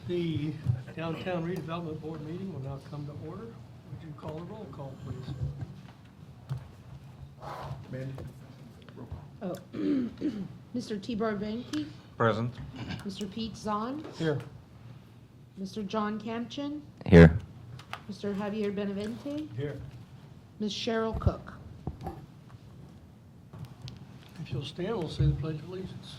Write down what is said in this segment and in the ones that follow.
The Downtown Redevelopment Board meeting will now come to order. Would you call the roll call, please? Oh, Mr. Tibor Benke, Present. Mr. Pete Zahn, Here. Mr. John Campchin, Here. Mr. Javier Benavente, Here. Ms. Cheryl Cook. If you'll stand, we'll say the Pledge of Allegiance.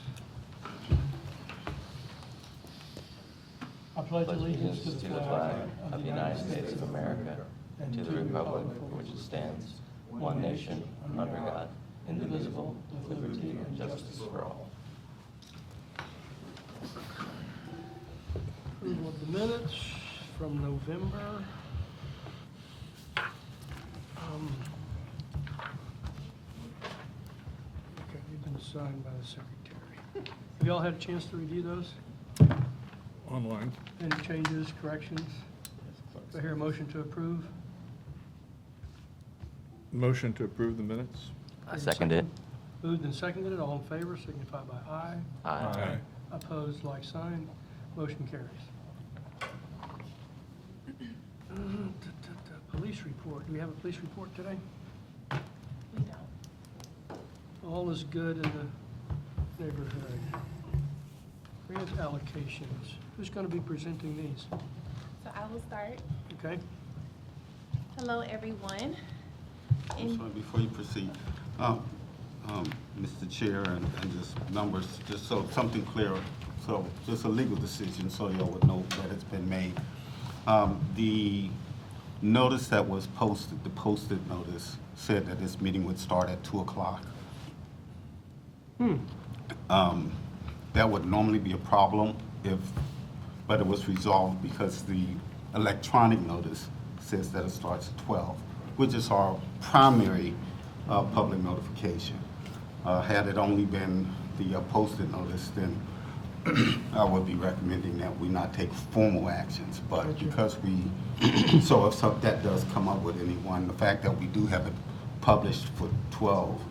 I pledge allegiance to the flag of the United States of America and to the republic for which it stands, one nation, under God, indivisible, with liberty and justice for all. Approval of the minutes from November. Okay, they've been signed by the secretary. Have y'all had a chance to review those? Online. Any changes, corrections? Do I hear a motion to approve? Motion to approve the minutes? I second it. Moved and seconded, all in favor signify by aye. Aye. Opposed, like sign. Motion carries. Police report. Do we have a police report today? We don't. All is good in the neighborhood. Grant allocations. Who's going to be presenting these? So I will start. Okay. Hello, everyone. I'm sorry, before you proceed, Mr. Chair, and just numbers, just so something clear, so just a legal decision, so y'all would know that it's been made. The notice that was posted, the posted notice, said that this meeting would start at 2 o'clock. That would normally be a problem but it was resolved because the electronic notice says that it starts at 12, which is our primary public notification. Had it only been the posted notice, then I would be recommending that we not take formal actions. But because so if that does come up with anyone, the fact that we do have it published for 12,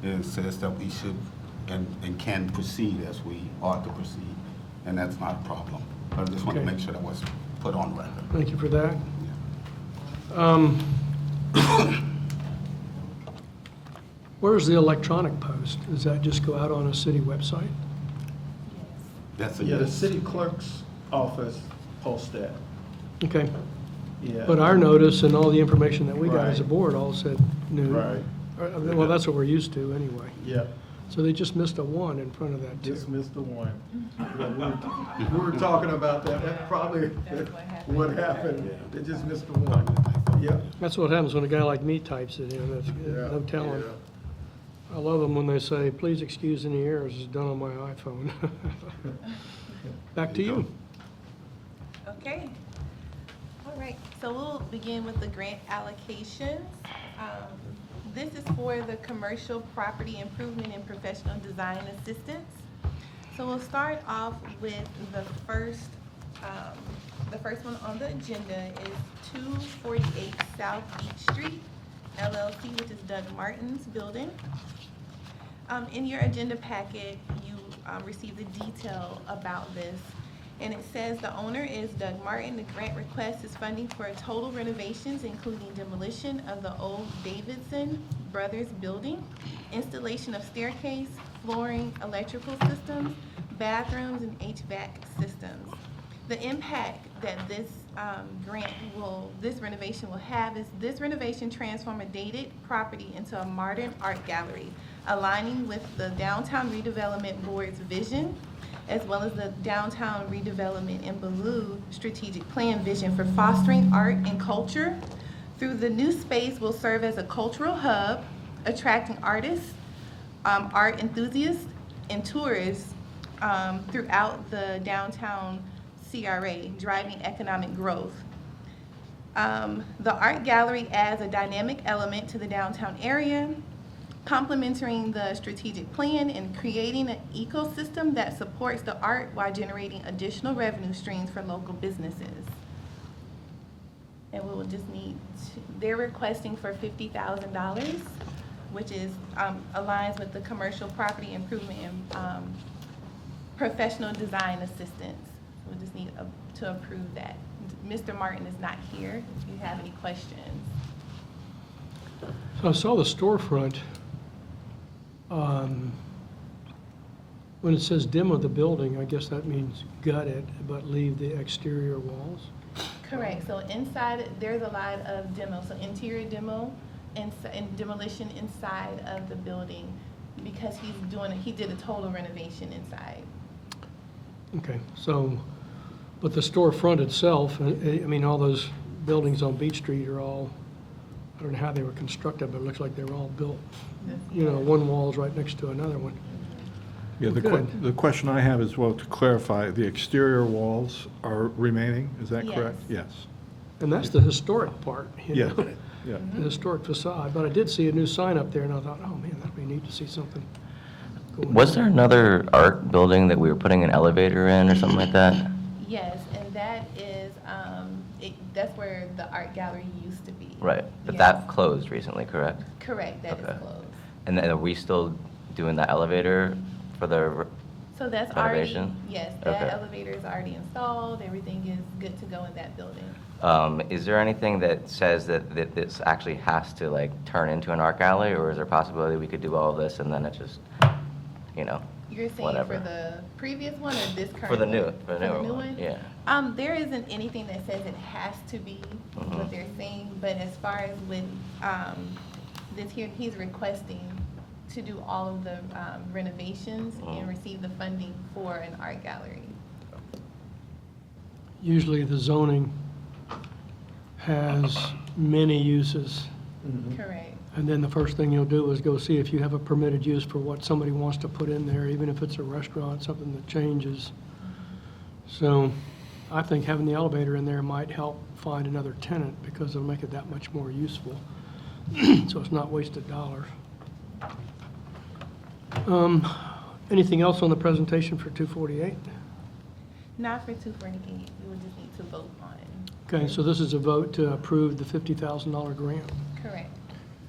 it says that we should and can proceed as we ought to proceed, and that's not a problem. But I just want to Okay. make sure that was put on record. Thank you for that. Where's the electronic post? Does that just go out on a city website? That's a Yeah, the yes. city clerk's office posts that, Okay. yeah. But our notice and all the information that we got as a Right. board all said new. Right, Well, that's what we're used to anyway. yeah, So they just missed a 1 in front of that too. just missed the one. Yeah, we were talking about that, that's probably what happened, they just missed the one, yeah. That's what happens when a guy like me types it in. That's Yeah, no telling. yeah. I love them when they say, please excuse any errors, it's done on my iPhone. Back to you. Okay. All right, so we'll begin with the grant allocations. This is for the Commercial Property Improvement and Professional Design Assistance. So we'll start off with the first one on the agenda is 248 South Beach Street, LLC, which is Doug Martin's building. In your agenda packet, you received the detail about this, and it says the owner is Doug Martin. The grant request is funding for total renovations, including demolition of the old Davidson Brothers building, installation of staircase, flooring, electrical systems, bathrooms, and HVAC systems. The impact that this this renovation will have is this renovation transform a dated property into a modern art gallery, aligning with the Downtown Redevelopment Board's vision, as well as the Downtown Redevelopment in Blue strategic plan vision for fostering art and culture. Through the new space will serve as a cultural hub, attracting artists, art enthusiasts, and tourists throughout the downtown CRA, driving economic growth. The art gallery adds a dynamic element to the downtown area, complementing the strategic plan and creating an ecosystem that supports the art while generating additional revenue streams for local businesses. And we will just need they're requesting for $50,000, which is aligns with the Commercial Property Improvement and Professional Design Assistance. We'll just need to approve that. Mr. Martin is not here, if you have any questions. So I saw the storefront. When it says demo the building, I guess that means gut it, but leave the exterior walls? Correct, so inside, there's a lot of demo, so interior demo and demolition inside of the building, because he did a total renovation inside. Okay, so, but the storefront itself, I mean, all those buildings on Beach Street are all, I don't know how they were constructed, but it looks like they were all built, you know, one wall's right next to another one. Yeah, Good. the question I have is, well, to clarify, the exterior walls are remaining, is that Yes. correct? Yes. And that's the historic part, you Yeah, know, yeah. the historic facade. But I did see a new sign up there, and I thought, oh, man, that'd be neat to see something going Was on. there another art building that we were putting an elevator in or something like that? Yes, and that is, that's where the art gallery used to be. Right, but Yes. that closed recently, correct? Correct, that is Okay. closed. And then are we still doing that elevator for the, So that's already, Renovation? yes, that Okay. elevator is already installed, everything is good to go in that building. is there anything that says that this actually has to like turn into an art gallery, or is there a possibility we could do all of this and then it just, you know? You're saying Whatever. for the previous one or this current? For the new, one? for the newer one, yeah. There isn't anything that says it has to be Mhm. what they're saying, but as far as with, this here, he's requesting to do all of the renovations and Mhm. receive the funding for an art gallery. Usually the zoning has many uses, Correct. and then the first thing you'll do is go see if you have a permitted use for what somebody wants to put in there, even if it's a restaurant, something that changes. So I think having the elevator in there might help find another tenant, because it'll make it that much more useful. So it's not wasted dollars. Anything else on the presentation for 248? Not for 248, we would just need to vote on it. Okay, so this is a vote to approve the $50,000 grant. Correct.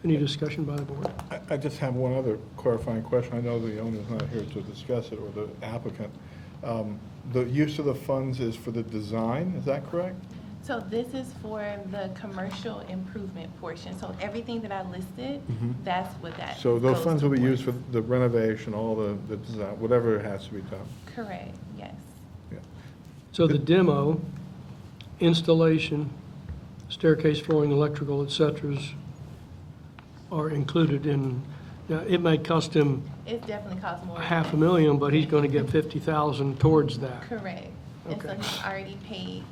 Any discussion by the board? I just have one other clarifying question. I know the owner's not here to discuss it, or the applicant. The use of the funds is for the design, is that correct? So this is for the commercial improvement portion. So everything that I listed, that's what that So those goes funds will be towards. used for the renovation, all the design, whatever has to be done. Correct, yes. Yeah. So the demo, installation, staircase, flooring, electrical, et cetera, are included in, now, it may cost him It definitely costs more. $500,000, but he's gonna get $50,000 towards that. Correct. And so Okay. he's already paid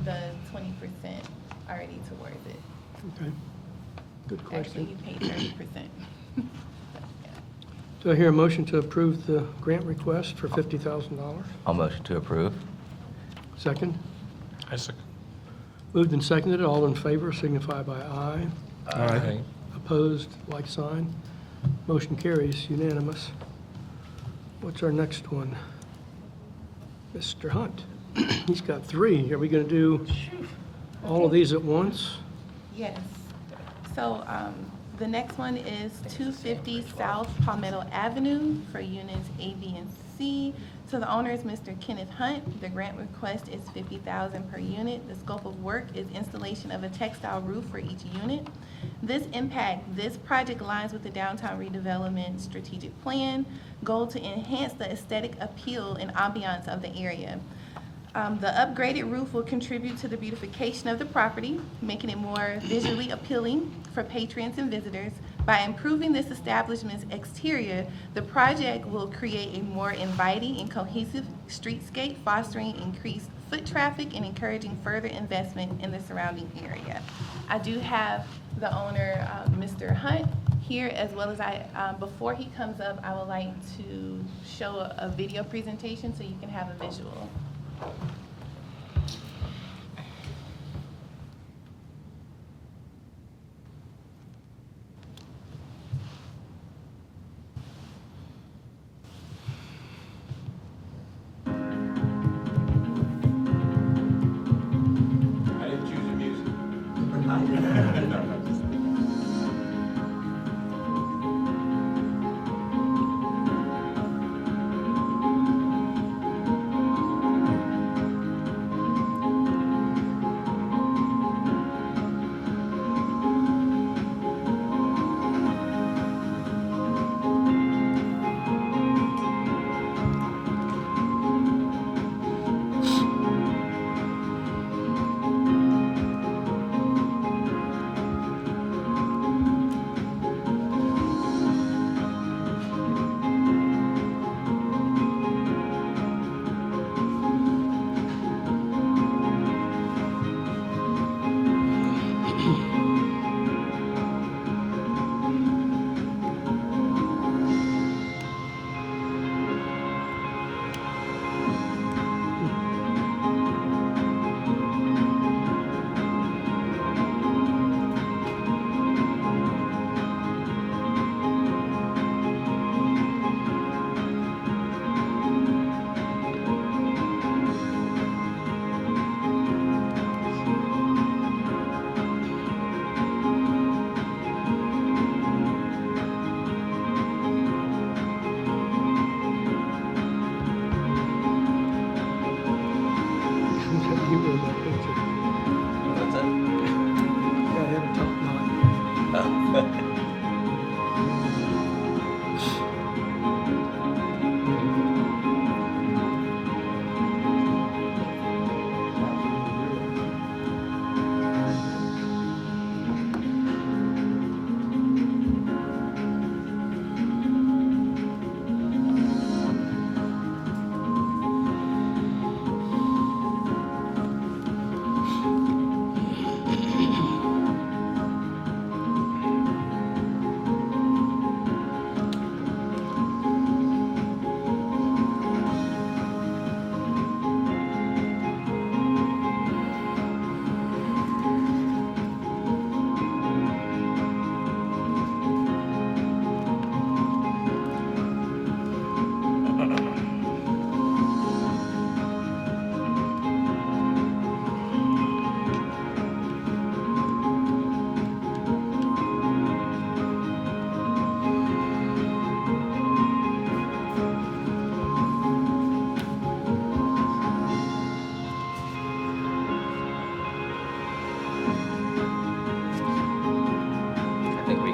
the 20% already towards it. Okay, good Actually, question. he paid 30%. Do I hear a motion to approve the grant request for $50,000? I'll motion to approve. Second? I second. Moved and seconded, all in favor signify by aye. Aye. Opposed, like sign. Motion carries unanimous. What's our next one? Mr. Hunt. He's got three. Are we going to do all of these at once? Yes. So the next one is 250 South Palmetto Avenue for units A, B, and C. So the owner is Mr. Kenneth Hunt. The grant request is $50,000 per unit. The scope of work is installation of a textile roof for each unit. This project aligns with the downtown redevelopment strategic plan, goal to enhance the aesthetic appeal and ambiance of the area. The upgraded roof will contribute to the beautification of the property, making it more visually appealing for patrons and visitors. By improving this establishment's exterior, the project will create a more inviting and cohesive streetscape, fostering increased foot traffic and encouraging further investment in the surrounding area. I do have the owner, Mr. Hunt, here, as well as before he comes up, I would like to show a video presentation so you can have a visual. I didn't choose the music.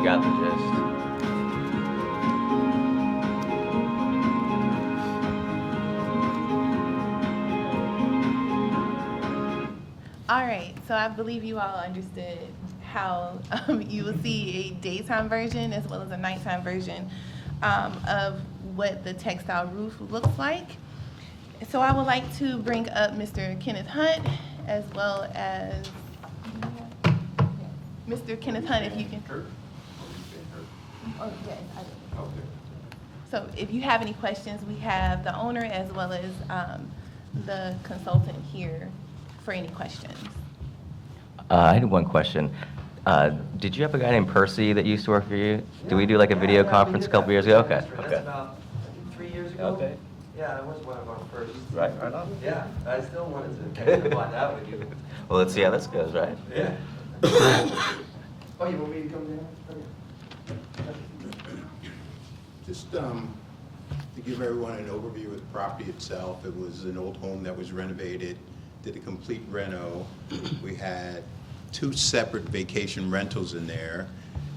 got the gist. All right, so I believe you all understood how you will see a daytime version as well as a nighttime version of what the textile roof looks like. So I would like to bring up Mr. Kenneth Hunt as well as Mr. Kenneth Hunt, if you can. Oh, yes, I did. So if you have any questions, we have the owner as well as the consultant here for any questions. I had one question. Did you have a guy named Percy that used to work for you? Did we do like a video conference a couple years ago? Okay. That's about 3 years ago. Okay. Yeah, it was one of our first. Right on. Yeah, I still wanted to kind of find out with you. Well, let's see how this goes, right? Yeah. Oh, you want me to come down? Just to give everyone an overview of the property itself, it was an old home that was renovated, did a complete reno. We had 2 separate vacation rentals in there,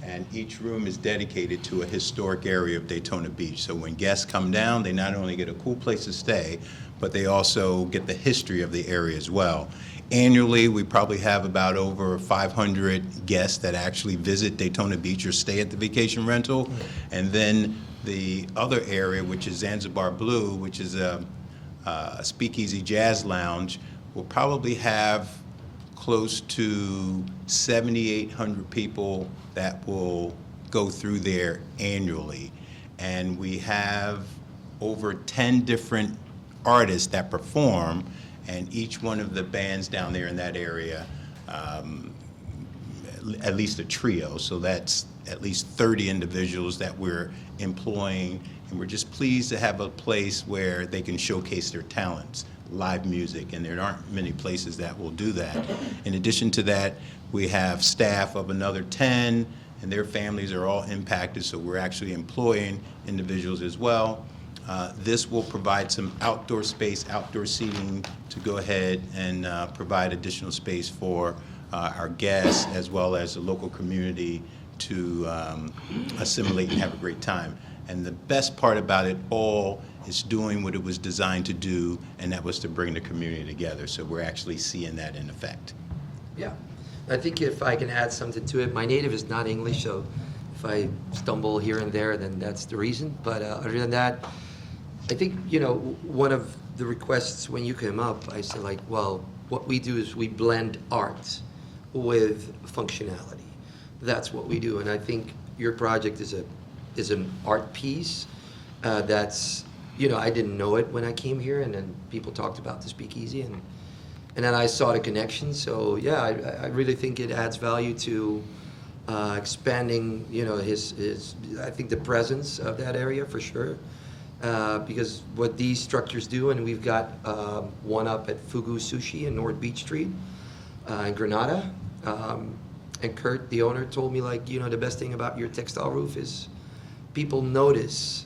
and each room is dedicated to a historic area of Daytona Beach. So when guests come down, they not only get a cool place to stay, but they also get the history of the area as well. Annually, we probably have about over 500 guests that actually visit Daytona Beach or stay at the vacation rental. And then the other area, which is Zanzibar Blue, which is a speakeasy jazz lounge, will probably have close to 7,800 people that will go through there annually. And we have over 10 different artists that perform, and each one of the bands down there in that area, at least a trio, so that's at least 30 individuals that we're employing, and we're just pleased to have a place where they can showcase their talents, live music, and there aren't many places that will do that. In addition to that, we have staff of another 10, and their families are all impacted, so we're actually employing individuals as well. This will provide some outdoor space, outdoor seating to go ahead and provide additional space for our guests as well as the local community to assimilate and have a great time. And the best part about it all is doing what it was designed to do, and that was to bring the community together. So we're actually seeing that in effect. Yeah. I think if I can add something to it, my native is not English, so if I stumble here and there, then that's the reason. But other than that, I think, you know, one of the requests when you came up, I said, like, well, what we do is we blend art with functionality. That's what we do, and I think your project is an art piece that's, you know, I didn't know it when I came here, and then people talked about the speakeasy, and then I saw the connection. So yeah, I really think it adds value to expanding, you know, his I think the presence of that area for sure. Because what these structures do, and we've got one up at Fugu Sushi in North Beach Street in Granada. And Kurt, the owner, told me, like, you know, the best thing about your textile roof is people notice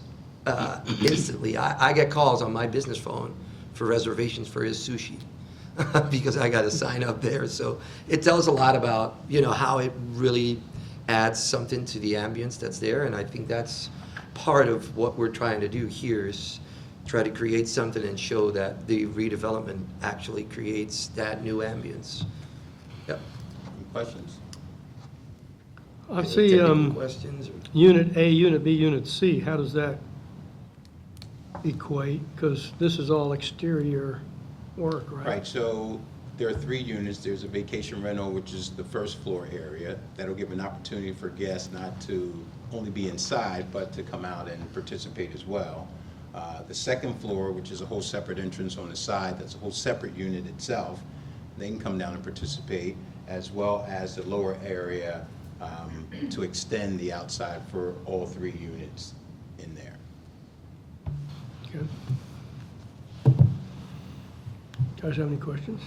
instantly. I get calls on my business phone for reservations for his sushi because I got a sign up there. So it tells a lot about, you know, how it really adds something to the ambience that's there. And I think that's part of what we're trying to do here is try to create something and show that the redevelopment actually creates that new ambience. Yep. Any questions? I see Technical questions? Or? Unit A, Unit B, Unit C. How does that equate? Because this is all exterior work, right? Right, so there are 3 units. There's a vacation rental, which is the first floor area. That'll give an opportunity for guests not to only be inside, but to come out and participate as well. The second floor, which is a whole separate entrance on the side, that's a whole separate unit itself. They can come down and participate, as well as the lower area to extend the outside for all 3 units in there. Good. Guys have any questions?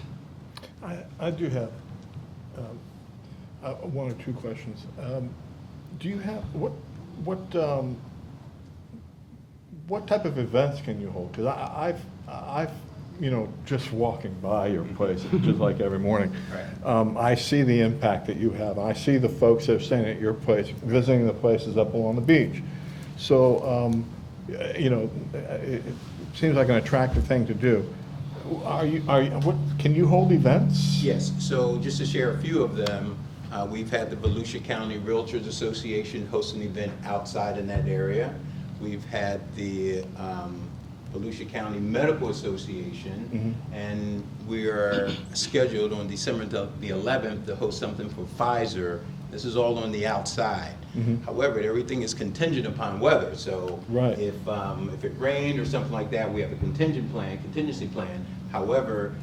I do have 1 or 2 questions. Do you have, what type of events can you hold? Because I've just walking by your place, just like every morning, I see the impact that you have. I see the folks that are staying at your place, visiting the places up along the beach. So, it seems like an attractive thing to do. Can you hold events? Yes, so just to share a few of them, we've had the Volusia County Realtors Association host an event outside in that area. We've had the Volusia County Medical Association, and we are scheduled on December the 11th to host something for Pfizer. This is all on the outside. However, everything is contingent upon weather. So if it rained or something like that, we have a contingency plan. However,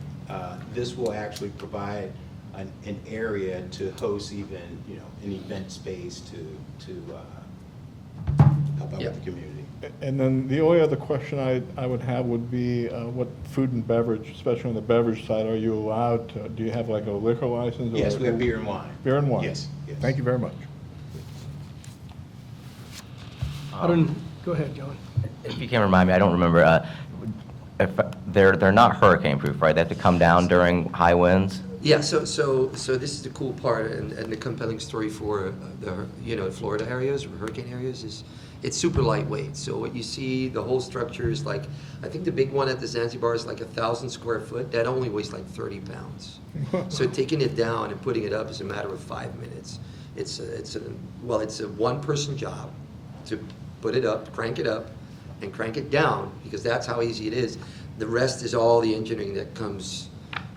this will actually provide an area to host even, an event space to help out with the community. And then the only other question I would have would be what food and beverage, especially on the beverage side, are you allowed to, do you have like a liquor license? Yes, we have beer and wine. Beer and wine? Yes. Thank you very much. Go ahead, John. If you can remind me, I don't remember, if they're not hurricane-proof, right? They have to come down during high winds? Yeah, so this is the cool part and the compelling story for the Florida areas or hurricane areas is it's super lightweight. So what you see, the whole structure is like, I think the big one at the Zanzibar is like 1,000 square foot. That only weighs like 30 pounds. So taking it down and putting it up is a matter of 5 minutes. It's a one-person job to put it up, crank it up, and crank it down, because that's how easy it is. The rest is all the engineering that comes,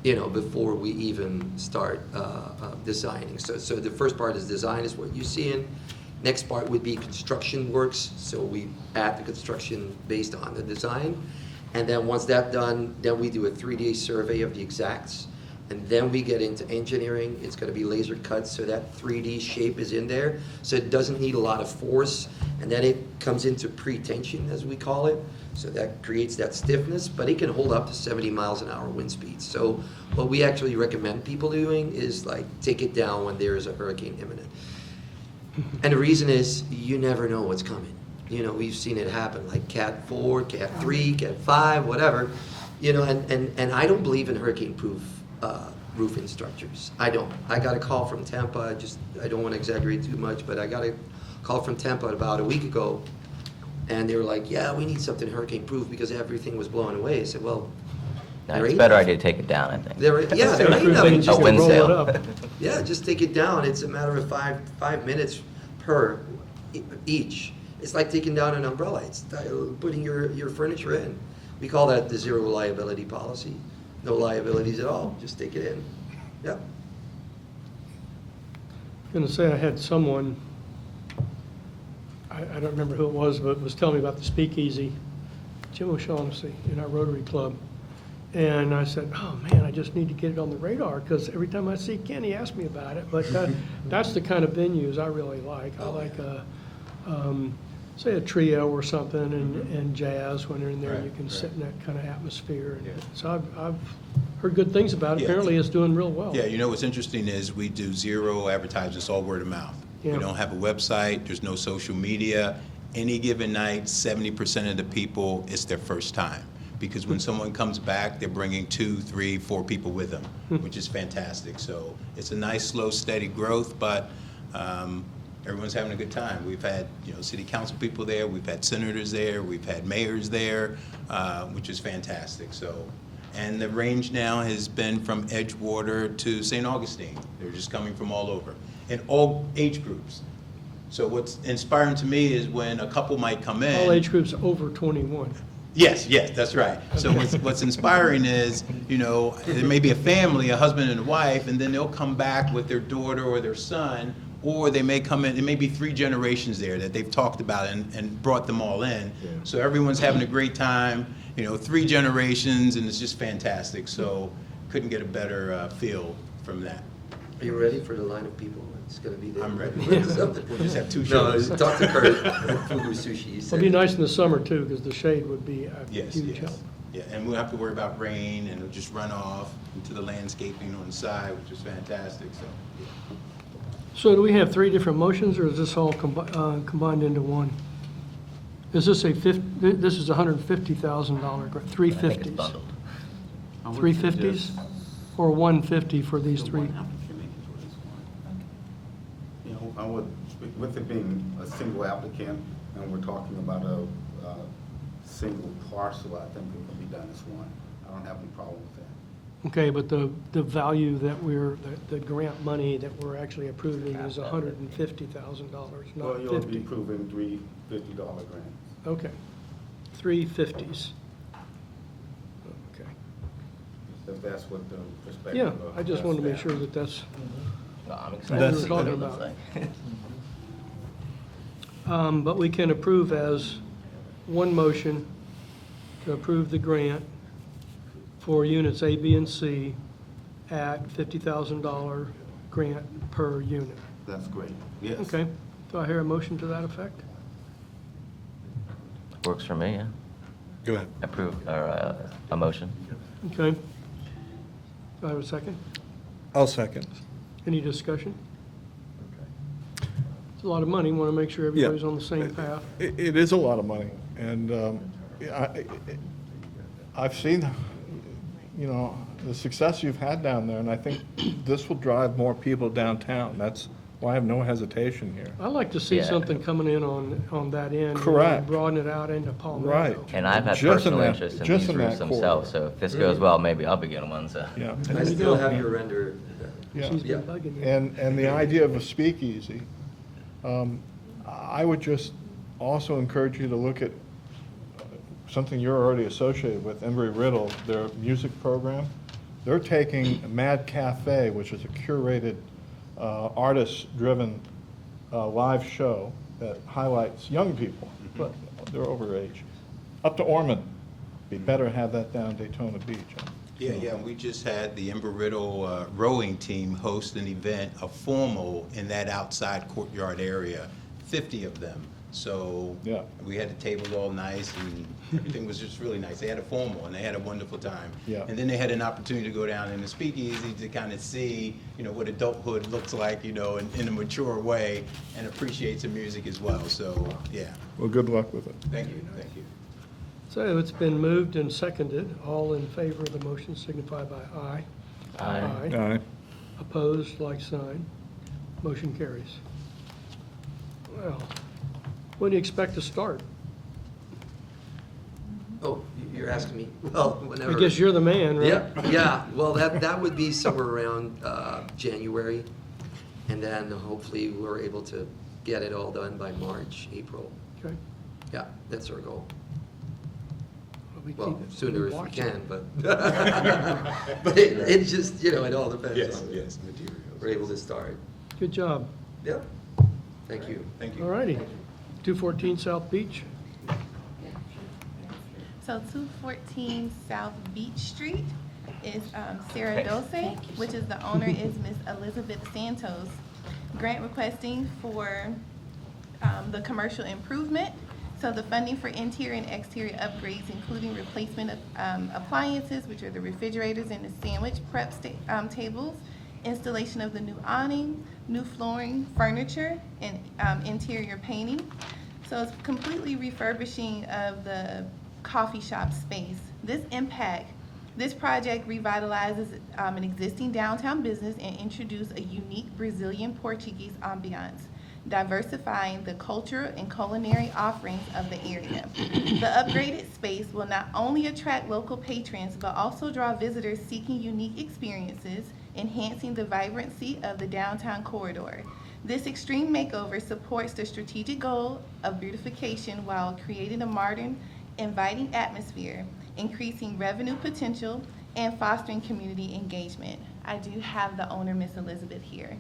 before we even start designing. So the first part is design, is what you're seeing. Next part would be construction works. So we add the construction based on the design. And then once that's done, then we do a 3D survey of the exacts. And then we get into engineering. It's going to be laser cut so that 3D shape is in there. So it doesn't need a lot of force. And then it comes into pre-tension, as we call it. So that creates that stiffness, but it can hold up to 70 miles an hour wind speeds. So what we actually recommend people doing is like take it down when there is a hurricane imminent. And the reason is you never know what's coming. We've seen it happen, like Cat 4, Cat 3, Cat 5, whatever. And I don't believe in hurricane-proof roofing structures. I don't. I got a call from Tampa, I don't want to exaggerate too much, but I got a call from Tampa about a week ago, and they were like, yeah, we need something hurricane-proof because everything was blowing away. I said, well, No, it's a better idea to take it down, I think. there ain't nothing. A wind roll it sail. up. Yeah, just take it down. It's a matter of five minutes per each. It's like taking down an umbrella. It's putting your furniture in. We call that the zero liability policy. No liabilities at all. Just take it in. Yep. I'm going to say I had someone, I don't remember who it was, but was telling me about the speakeasy, Jim O'Shaughnessy, in our Rotary Club. And I said, oh man, I just need to get it on the radar, because every time I see Ken, he asks me about it. But that's the kind of venues I really like. I like, say, a trio or something, and jazz when they're in there. You can sit in that kind of atmosphere. And so I've heard good things about it. Yeah. Apparently it's doing real well. Yeah, what's interesting is we do zero advertising, it's all word of mouth. Yeah. We don't have a website, there's no social media. Any given night, 70% of the people, it's their first time. Because when someone comes back, they're bringing 2, 3, 4 people with them, which is fantastic. So it's a nice, slow, steady growth, but everyone's having a good time. We've had, city council people there, we've had senators there, we've had mayors there, which is fantastic. So, and the range now has been from Edgewater to St. Augustine. They're just coming from all over, in all age groups. So what's inspiring to me is when a couple might come in. All age groups over 21. Yes, that's right. So what's inspiring is, there may be a family, a husband and a wife, and then they'll come back with their daughter or their son, or they may come in, there may be 3 generations there that they've talked about and brought them all in. Yeah. So everyone's having a great time, 3 generations, and it's just fantastic. So couldn't get a better feel from that. Are you ready for the line of people? It's going to be there. I'm ready. Something. We'll just have 2 shows. No, talk to Kurt. Fugu Sushi. It'll be nice in the summer too, because the shade would be a huge help. Yeah, and we'll have to worry about rain, and it'll just run off into the landscaping on the side, which is fantastic. So, yeah. So do we have 3 different motions, or is this all combined into one? Is this this is $150,000 grant, I think it's 350s? bundled. I would 350s? suggest- Or 150 for these The three? one applicant for this one. You know, I would, with it being a single applicant, and we're talking about a single parcel, I think it can be done as one. I don't have any problem with that. Okay, but the value that the grant money that we're actually approving is $150,000, Well, not you'll be 50. approving three $50 grants. Okay, 350s. Okay. If that's what the perspective Yeah, of. I just wanted to make staff. sure that that's, No, I'm That's- excited to see what it Talking looks about. like. but we can approve as one motion to approve the grant for units A, B, and C at $50,000 grant per unit. That's great, yes. Okay, do I hear a motion to that effect? Works for me, yeah. Go ahead. Approve, or a motion. Okay. Do I have a second? I'll second. Any discussion? It's a lot of money, want to make sure everybody's on the same path. It is a lot of money, and I've seen, you know, the success you've had down there, and I think this will drive more people downtown. That's why I have no hesitation here. I'd like to see Yeah. something coming in on that end. you know, Correct. Broaden it out into Palmetto. Right. And I've had Just in personal that- interest in just these in that roofs themselves, so if this goes well, maybe I'll be getting one, so. Yeah. I still have your render. Yeah. She's Yeah. been bugging you. And the idea of a speakeasy, I would just also encourage you to look at something you're already associated with, Embry-Riddle, their music program. They're taking Mad Cafe, which is a curated, artist-driven live show that highlights young people, but they're over age, up to Ormond. Be better to have that down Daytona Beach. Yeah, we just had the Embry-Riddle rowing team host an event, a formal, in that outside courtyard area, 50 of them. So Yeah. we had the tables all nice and everything was just really nice. They had a formal and they had a wonderful time. Yeah. And then they had an opportunity to go down in the speakeasy to kind of see, what adulthood looks like, in a mature way and appreciate some music as well. So, yeah, Well, good luck with it. thank you, thank you. So it's been moved and seconded. All in favor of the motion signify by aye. Aye. Aye. Opposed, like sign. Motion carries. Well, when do you expect to start? Oh, you're asking me? Well, whenever. I guess you're the man, right? Yeah, well, that would be somewhere around January. And then hopefully we're able to get it all done by March, April. Okay. Yeah, that's our goal. We'll Well, sooner if we watching. can, but, but it just, it all depends Yes, on yes, materials. we're able to start. Good job. Yep. Thank you. Thank you. All righty. 214 South Beach. So 214 South Beach Street is Sarah Dose, which is the owner is Miss Elizabeth Santos. Grant requesting for the commercial improvement. So the funding for interior and exterior upgrades, including replacement of appliances, which are the refrigerators and the sandwich prep tables, installation of the new awning, new flooring, furniture, and interior painting. So it's completely refurbishing of the coffee shop space. This project revitalizes an existing downtown business and introduce a unique Brazilian Portuguese ambiance, diversifying the culture and culinary offerings of the area. The upgraded space will not only attract local patrons, but also draw visitors seeking unique experiences, enhancing the vibrancy of the downtown corridor. This extreme makeover supports the strategic goal of beautification while creating a modern, inviting atmosphere, increasing revenue potential, and fostering community engagement. I do have the owner, Miss Elizabeth, here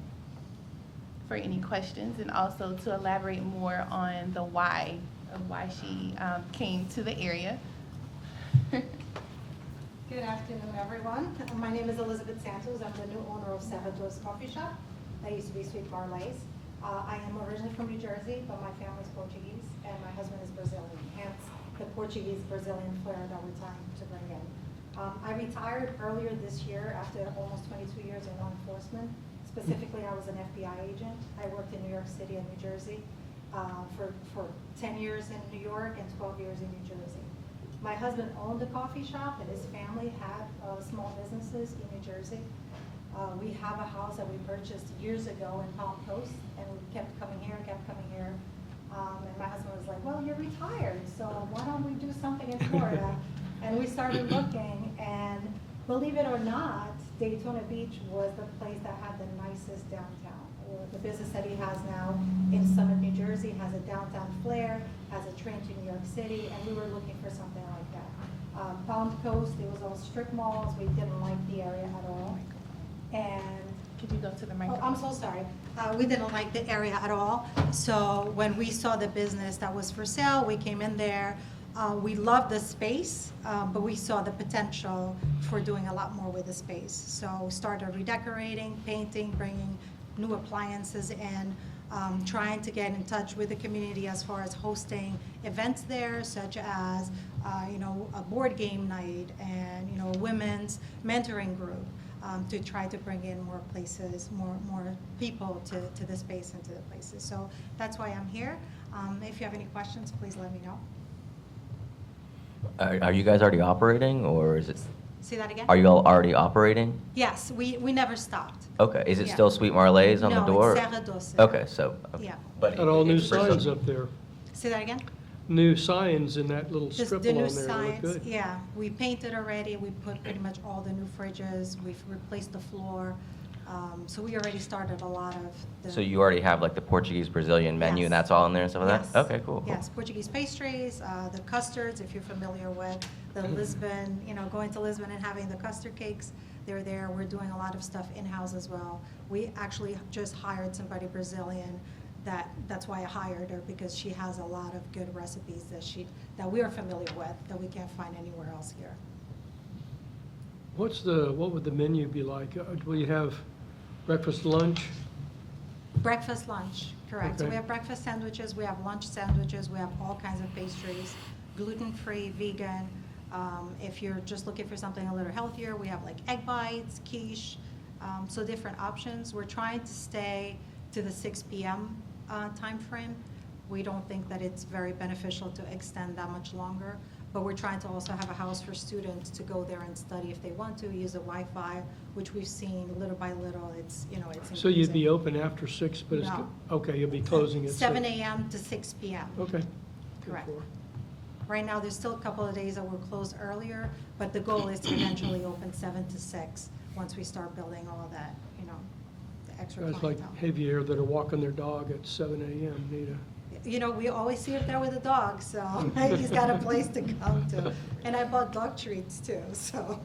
for any questions and also to elaborate more on the why of why she came to the area. Good afternoon, everyone. My name is Elizabeth Santos. I'm the new owner of Salvador's Coffee Shop. That used to be Sweet Marley's. I am originally from New Jersey, but my family's Portuguese, and my husband is Brazilian, hence the Portuguese-Brazilian flair that we're trying to bring in. I retired earlier this year after almost 22 years in law enforcement. Specifically, I was an FBI agent. I worked in New York City and New Jersey for 10 years in New York and 12 years in New Jersey. My husband owned a coffee shop, and his family had small businesses in New Jersey. We have a house that we purchased years ago in Palm Coast, and we kept coming here. And my husband was like, well, you're retired, so why don't we do something in Florida? And we started looking, and believe it or not, Daytona Beach was the place that had the nicest downtown. The business that he has now in Summit, New Jersey, has a downtown flair, has a train to New York City, and we were looking for something like that. Palm Coast, it was all strip malls. We didn't like the area at all. And Could you go to the oh, microphone? I'm so sorry. We didn't like the area at all. So when we saw the business that was for sale, we came in there. We loved the space, but we saw the potential for doing a lot more with the space. So started redecorating, painting, bringing new appliances in, trying to get in touch with the community as far as hosting events there, such as a board game night and a women's mentoring group, to try to bring in more places, more people to the space and to the places. So that's why I'm here. If you have any questions, please let me know. Are you guys already operating, or is it, Say that again? are you all already operating? Yes, we never stopped. Okay, is it Yeah. still Sweet Marley's on the door? No, it's Serra Doce. Okay, so. okay. Yeah. But Got all new it's for signs some- up there. Say that again? New signs in that little Just strip the new along there. They look signs, good. yeah. We painted already. We put pretty much all the new fridges. We've replaced the floor. So we already started a lot of the. So you already have like the Portuguese Brazilian menu, Yes. and that's all in there and stuff like Yes. that? Okay, cool. cool. Yes, Portuguese pastries, the custards, if you're familiar with the Lisbon, going to Lisbon and having the custard cakes, they're there. We're doing a lot of stuff in-house as well. We actually just hired somebody Brazilian that's why I hired her, because she has a lot of good recipes that we are familiar with, that we can't find anywhere else here. What would the menu be like? Will you have breakfast, lunch? Breakfast, lunch, correct. So Okay. we have breakfast sandwiches, we have lunch sandwiches, we have all kinds of pastries, gluten-free, vegan. If you're just looking for something a little healthier, we have like egg bites, quiche, so different options. We're trying to stay to the 6 p.m. Time frame. We don't think that it's very beneficial to extend that much longer, but we're trying to also have a house for students to go there and study if they want to, use the Wi-Fi, which we've seen little by little, it's increasing. So you'd be open after 6, but it's, No. okay, you'll be closing at 6. 7 a.m. to 6 p.m. Okay. Correct. Right now, there's still a couple of days that we're closed earlier, but the goal is to eventually open 7 to 6, once we start building all that, the extra Guys like clientele. Javier that are walking their dog at 7 a.m. need a, We always see him there with a dog, so he's got a place to come to. And I bought dog treats too, so.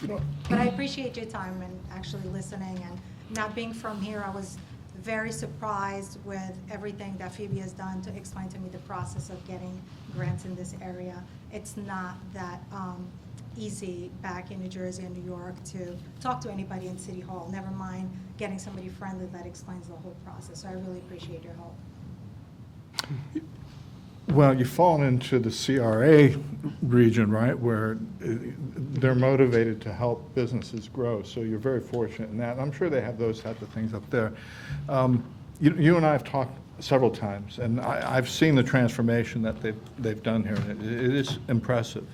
But I appreciate your time and actually listening, and not being from here, I was very surprised with everything that Phoebe has done to explain to me the process of getting grants in this area. It's not that easy back in New Jersey and New York to talk to anybody in City Hall, never mind getting somebody friendly that explains the whole process. So I really appreciate your help. Well, you've fallen into the CRA region, right, where they're motivated to help businesses grow, so you're very fortunate in that. And I'm sure they have those types of things up there. You and I have talked several times, and I've seen the transformation that they've done here, and it is impressive.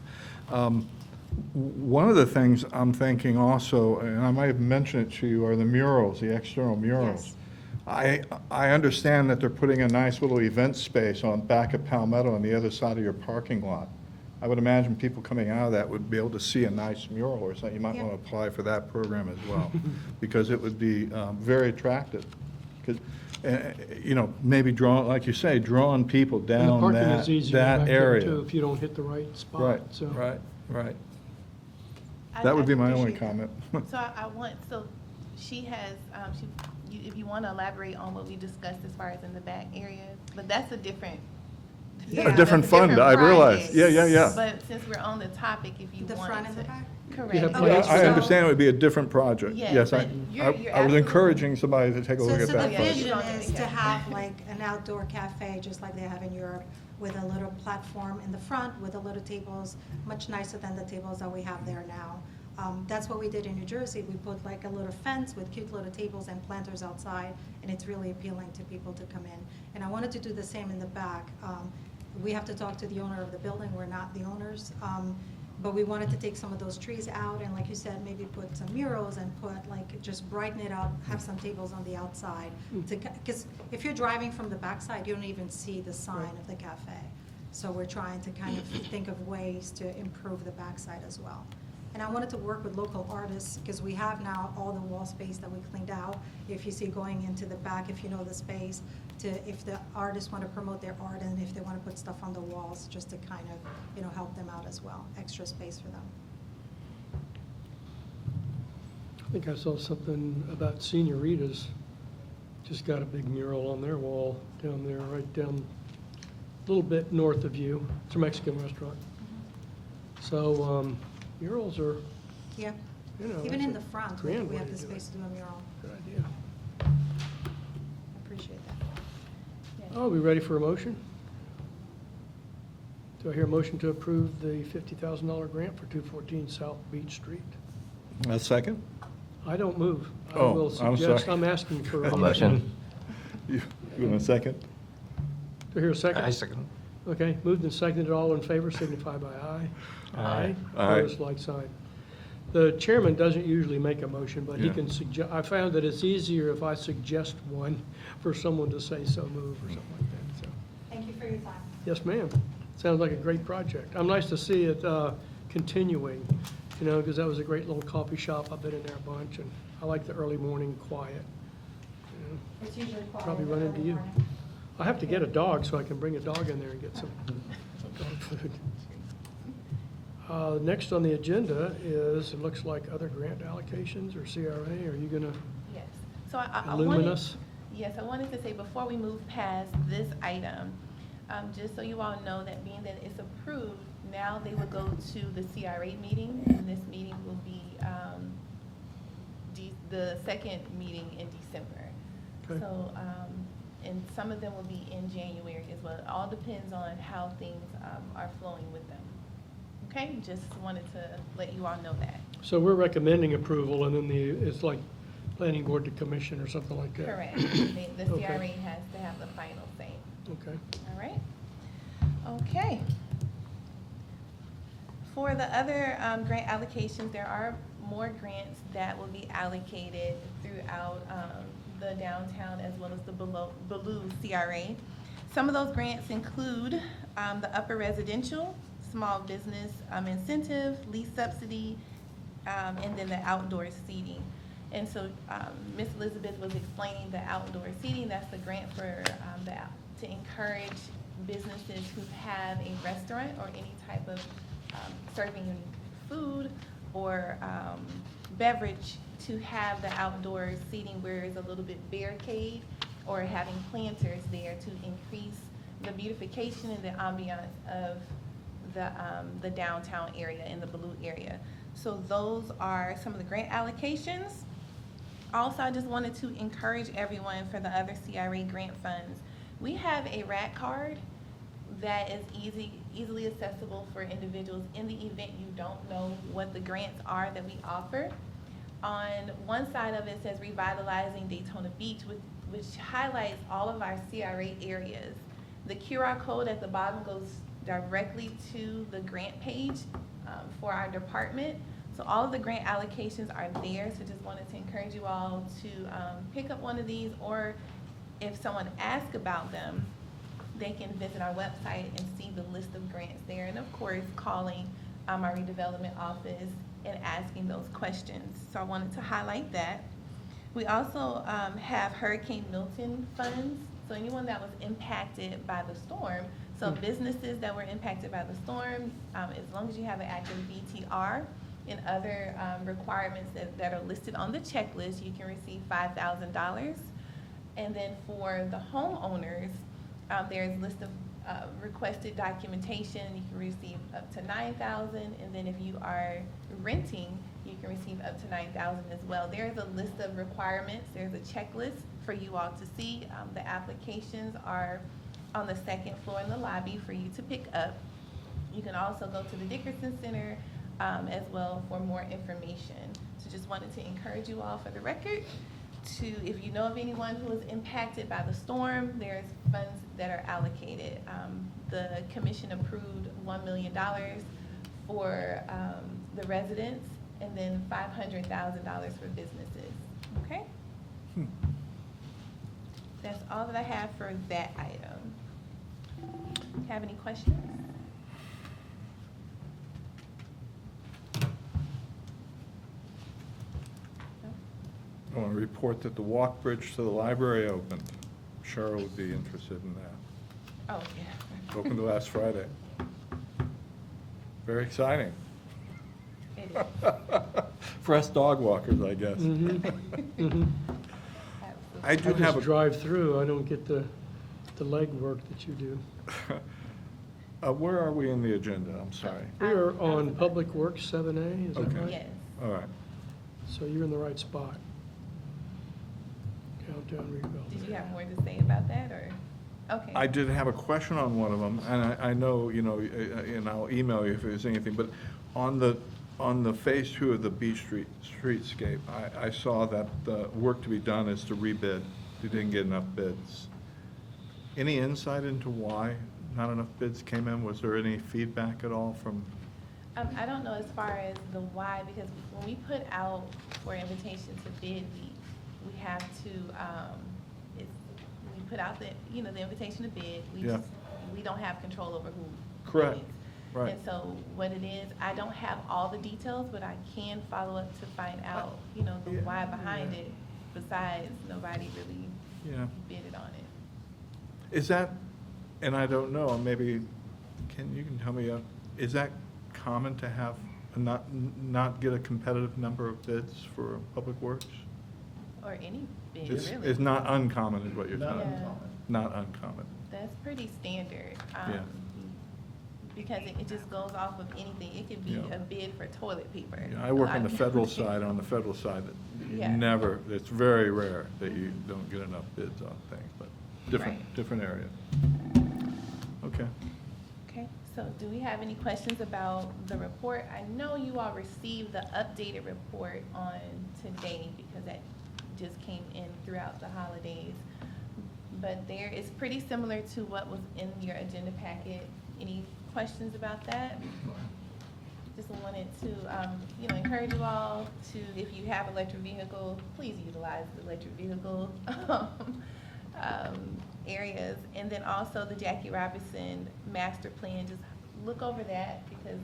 One of the things I'm thinking also, and I might have mentioned it to you, are the murals, the external murals. Yes. I understand that they're putting a nice little event space on back of Palmetto on the other side of your parking lot. I would imagine people coming out of that would be able to see a nice mural or something. You might Yeah. want to apply for that program as well, because it would be very attractive. 'Cause, maybe like you say, drawing people and the down parking is easier that back there area. too, if you don't hit the right spot, Right, so. right. I- That would I be my only appreciate comment. that. So she has, if you want to elaborate on what we discussed as far as in the back areas, but that's a different. Yeah. A different fund, I realize. project. Yeah. But since we're on the topic, if you The wanted front and the to- back? Correct. Yeah, Okay, plans I so- understand it would be a different project. Yes, Yes, but you're I was absolutely- encouraging somebody to take a So, look at so that the project. vision project. is to have like an outdoor cafe, just like they have in Europe, with a little platform in the front, with the little tables, much nicer than the tables that we have there now. That's what we did in New Jersey. We put like a little fence with cute little tables and planters outside, and it's really appealing to people to come in. And I wanted to do the same in the back. we have to talk to the owner of the building, we're not the owners. But we wanted to take some of those trees out and like you said, maybe put some murals and put like, just brighten it up, have some tables on the outside. Because if you're driving from the backside, you don't even see the sign of the cafe. So we're trying to kind of think of ways to improve the backside as well. And I wanted to work with local artists because we have now all the wall space that we cleaned out. If you see going into the back, if you know the space, if the artists want to promote their art and if they want to put stuff on the walls, just to kind of, help them out as well, extra space for them. I think I saw something about Señoritas, just got a big mural on their wall down there, right down a little bit north of you. It's a Mexican restaurant. So murals are, Yeah, that's even in a the front, grand we way have to the do it. space to do a mural. Good idea. I appreciate that. Oh, we ready for a motion? Do I hear a motion to approve the $50,000 grant for 214 South Beach Street? A second? I don't move. I Oh, will I'm suggest, sorry. I'm asking for a I'll motion. motion. You want a second? Do I hear a second? I second. Okay, moved and seconded, all in favor signify by aye. Aye. Aye. Opposed, like sign. The chairman doesn't usually make a motion, but he Yeah. can suggest, I found that it's easier if I suggest one for someone to say so move or something like that, so. Thank you for your time. Yes, ma'am. Sounds like a great project. I'm nice to see it continuing, because that was a great little coffee shop. I've been in there a bunch, and I like the early morning quiet. It's usually quiet. Probably run into you. I have to get a dog so I can bring a dog in there and get some dog food. Next on the agenda is, it looks like other grant allocations or CRA. Are you going to Yes. So I illumine wanted, us? yes, I wanted to say before we move past this item, just so you all know that being that it's approved, now they will go to the CRA meeting, and this meeting will be the second meeting in December. Okay. So, and some of them will be in January as well. It all depends on how things are flowing with them. Okay, just wanted to let you all know that. So we're recommending approval, and then it's like planning board to commission or something like that? Correct. The Okay. CRA has to have the final say. Okay. All right. Okay. For the other grant allocations, there are more grants that will be allocated throughout the downtown as well as the Ballou CRA. Some of those grants include the upper residential, small business incentive, lease subsidy, and then the outdoor seating. And so Ms. Elizabeth was explaining the outdoor seating. That's the grant for to encourage businesses who have a restaurant or any type of serving food or beverage to have the outdoor seating where it's a little bit barricade, or having planters there to increase the beautification and the ambiance of the downtown area and the Ballou area. So those are some of the grant allocations. Also, I just wanted to encourage everyone for the other CRA grant funds. We have a RAT card that is easily accessible for individuals in the event you don't know what the grants are that we offer. On one side of it says Revitalizing Daytona Beach, which highlights all of our CRA areas. The QR code at the bottom goes directly to the grant page for our department. So all of the grant allocations are there, so just wanted to encourage you all to pick up one of these, or if someone asks about them, they can visit our website and see the list of grants there. And of course, calling our redevelopment office and asking those questions. So I wanted to highlight that. We also have Hurricane Milton funds. So anyone that was impacted by the storm, so businesses that were impacted by the storm, as long as you have an active BTR and other requirements that are listed on the checklist, you can receive $5,000. And then for the homeowners, there's a list of requested documentation. You can receive up to $9,000, and then if you are renting, you can receive up to $9,000 as well. There's a list of requirements. There's a checklist for you all to see. The applications are on the second floor in the lobby for you to pick up. You can also go to the Dickerson Center as well for more information. So just wanted to encourage you all for the record. to, if you know of anyone who was impacted by the storm, there's funds that are allocated. The commission approved $1 million for the residents, and then $500,000 for businesses, okay? That's all that I have for that item. Have any questions? I want to report that the walk bridge to the library opened. Cheryl would be interested in that. Oh, yeah. Opened last Friday. Very exciting. It is. For us dog walkers, I guess. I do I have just a, drive through, I don't get the leg work that you do. where are we in the agenda? I'm sorry. We are on Public Works 7A, is that Okay. right? Yes. All right. So you're in the right spot. Downtown redevelopment. Did you have more to say about that, or? Okay. I did have a question on one of them, and I know, you know, and I'll email you if there's anything, but on the phase 2 of the Beach Street streetscape, I saw that the work to be done is to rebid. You didn't get enough bids. Any insight into why not enough bids came in? Was there any feedback at all from? I don't know as far as the why, because when we put out for invitation to bid, we have to, we put out the, you know, the invitation to bid. Yeah. We don't have control over who Correct. bids. Right. And so what it is, I don't have all the details, but I can follow up to find out, you know, the Yeah. why behind it, besides nobody really Yeah. bidded on it. Is that, and I don't know, maybe, you can tell me, is that common to have, not get a competitive number of bids for Public Works? Or any bid, It's, really. it's not uncommon is what you're Not telling me? uncommon. Not uncommon. That's pretty standard. Yeah. Because it just goes off of anything. It could be Yeah. a bid for toilet paper. Yeah, I work A on lot the of federal people- side, that Yeah. never, it's very rare that you don't get enough bids on things, but Right. different area. Okay. Okay, so do we have any questions about the report? I know you all received the updated report on today because that just came in throughout the holidays. But there is pretty similar to what was in your agenda packet. Any questions about that? Just wanted to, you know, encourage you all to, if you have electric vehicle, please utilize the electric vehicle areas. And then also the Jackie Robinson master plan, just look over that because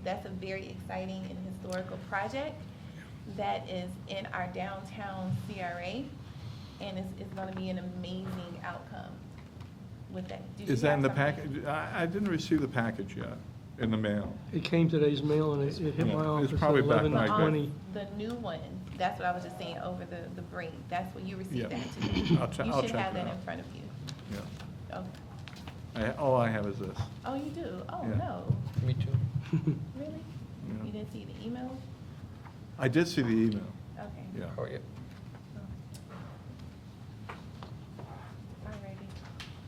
that's a very exciting and historical project that is in our downtown CRA, and it's gonna be an amazing outcome with that. Did you Is that have in the something? package? I didn't receive the package yet, in the mail. It came today's mail and it hit Yeah, my it's office at probably back when I got- 11:20. The new one, that's what I was just saying, over the break, that's what you received Yeah. that too. I'll check You should that have that out. in front of you. Yeah. Oh, All I have is this. oh, you do? Oh, Yeah. no, Me too. really? Yeah. You didn't see the email? I did see the email, Okay. yeah. Oh, yeah. Alrighty.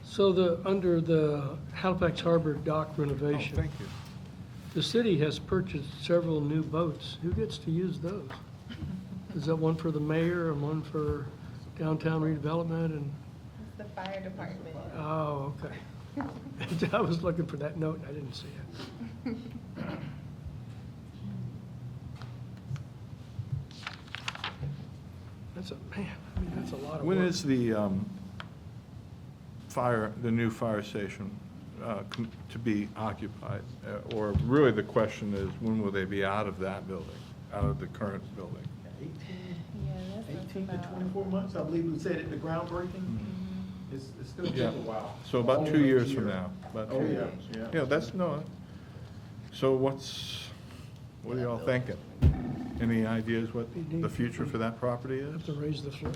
So under the Halifax Harbor dock Oh, renovation, thank you. the city has purchased several new boats. Who gets to use those? Is that one for the mayor and one for downtown redevelopment and, It's the fire department. oh, okay. I was looking for that note and I didn't see it. That's that's a lot of work. When is the the new fire station to be occupied? Or really the question is, when will they be out of that building, out of the current building? 18 Yeah, that's 18 to about- 24 months, I believe we said at the groundbreaking. It's still take Yeah. a while. So about Almost 2 a years year. from now. About Oh, 2 yeah, years. yeah. Yeah, that's, no, so what are y'all thinking? Any ideas what the future for that property is? Have to raise the floor.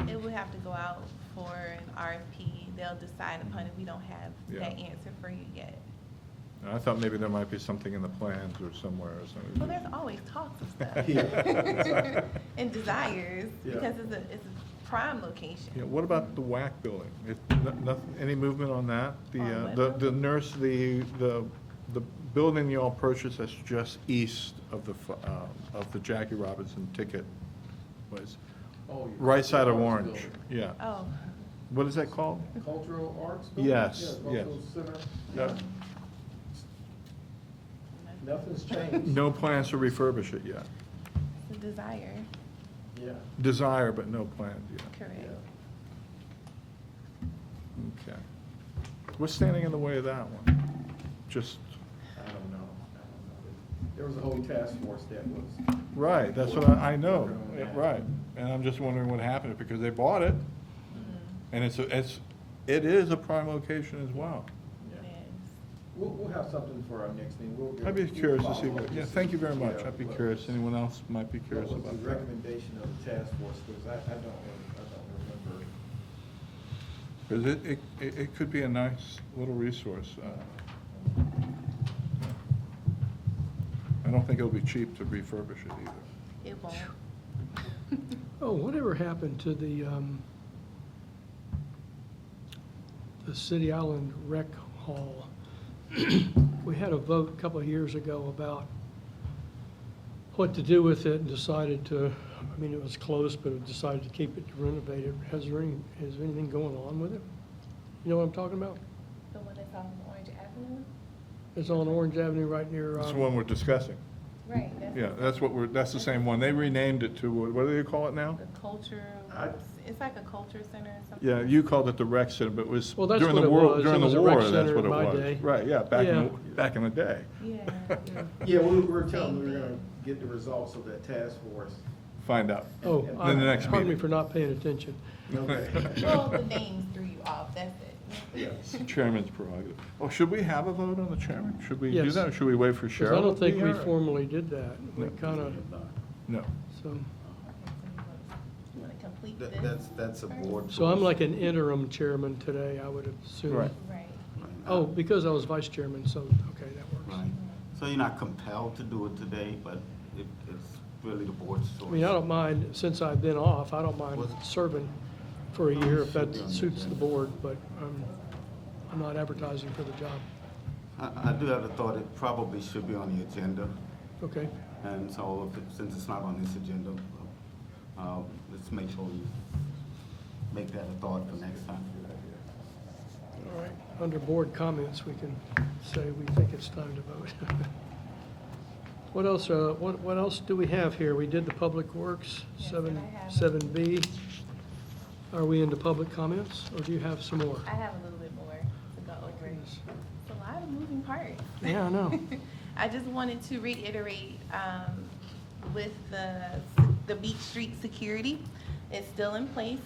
It would have to go out for an RFP. They'll decide upon it. We don't have Yeah. that answer for you yet. I thought maybe there might be something in the plans or somewhere or something. Well, there's always talks of stuff. Yeah. And desires, Yeah. because it's a prime location. Yeah, what about the WAC building? Nothing, any movement on that? On what The nurse, the building you all purchased that's just east of the Jackie Robinson ticket was, Oh, right side of Arts Orange, Building. yeah. Oh, What is that called? Cultural Arts Building? Yes, Yeah, yes. Cultural Center. No- Nothing's changed. No plans to refurbish it yet. the desire, Yeah. Desire, but no plans yet. correct. Okay. What's standing in the way of that one? Just, I don't know. There was a whole task force that was. right, that's what I know, right. And I'm just wondering what happened, because they bought it, and it is a prime location as well. It is. We'll have something for our next meeting. I'd be curious to see, We'll follow up yeah, to see, thank you very much. yeah, I'd be what- curious. Anyone else might be curious What was about the that? recommendation of the task force, because I don't remember. Because it could be a nice little resource. I don't think it'll be cheap to refurbish it either. It won't. Oh, whatever happened to the City Island Rec Hall? We had a vote a couple of years ago about what to do with it and decided to, I mean, it was close, but it decided to keep it, to renovate it. Is there anything going on with it? You know what I'm talking about? The one that's on Orange Avenue? It's on Orange Avenue right near, That's the one we're discussing. Right. Yeah, that's the same one. They renamed it to, what do they call it now? The culture, it's like a culture center or something. Yeah, you called it the rec center, but it was Well, that's during what the it war, was. during It the was a war, rec that's center what it in my was. day. Right, yeah, Yeah. back in the day. Yeah. Yeah, we were telling them we were gonna get the results of that task force. Find out. oh, In the next pardon me meeting. for not paying attention. Okay. Well, the names threw you off, that's it. Yes. Chairman's prerogative. Oh, should we have a vote on the chairman? Should we do Yes. that, or should we wait for 'Cause Cheryl? I don't to think be we here? formally did that. We No. kind of, No. so. You want to complete That- this? That's a board. So I'm choice. like an interim chairman today, I would assume. Right. Right. Oh, because I was vice chairman, so, okay, that works. Right. So you're not compelled to do it today, but it's really the board's choice. I mean, I don't mind, since I've been off, I don't mind serving for a year if that suits the board, but I'm not advertising for the job. I do have a thought, it probably should be on the agenda, Okay, and so since it's not on this agenda, let's make sure we make that a thought for next time. all right. Under board comments, we can say we think it's time to vote. What else, what else do we have here? We did the Public Works, Yes, 7B. Are we into public comments, or do you have some more? I have a little bit more to go over. Please. It's a lot of moving parts. Yeah, I know. I just wanted to reiterate, with the Beach Street security, it's still in place.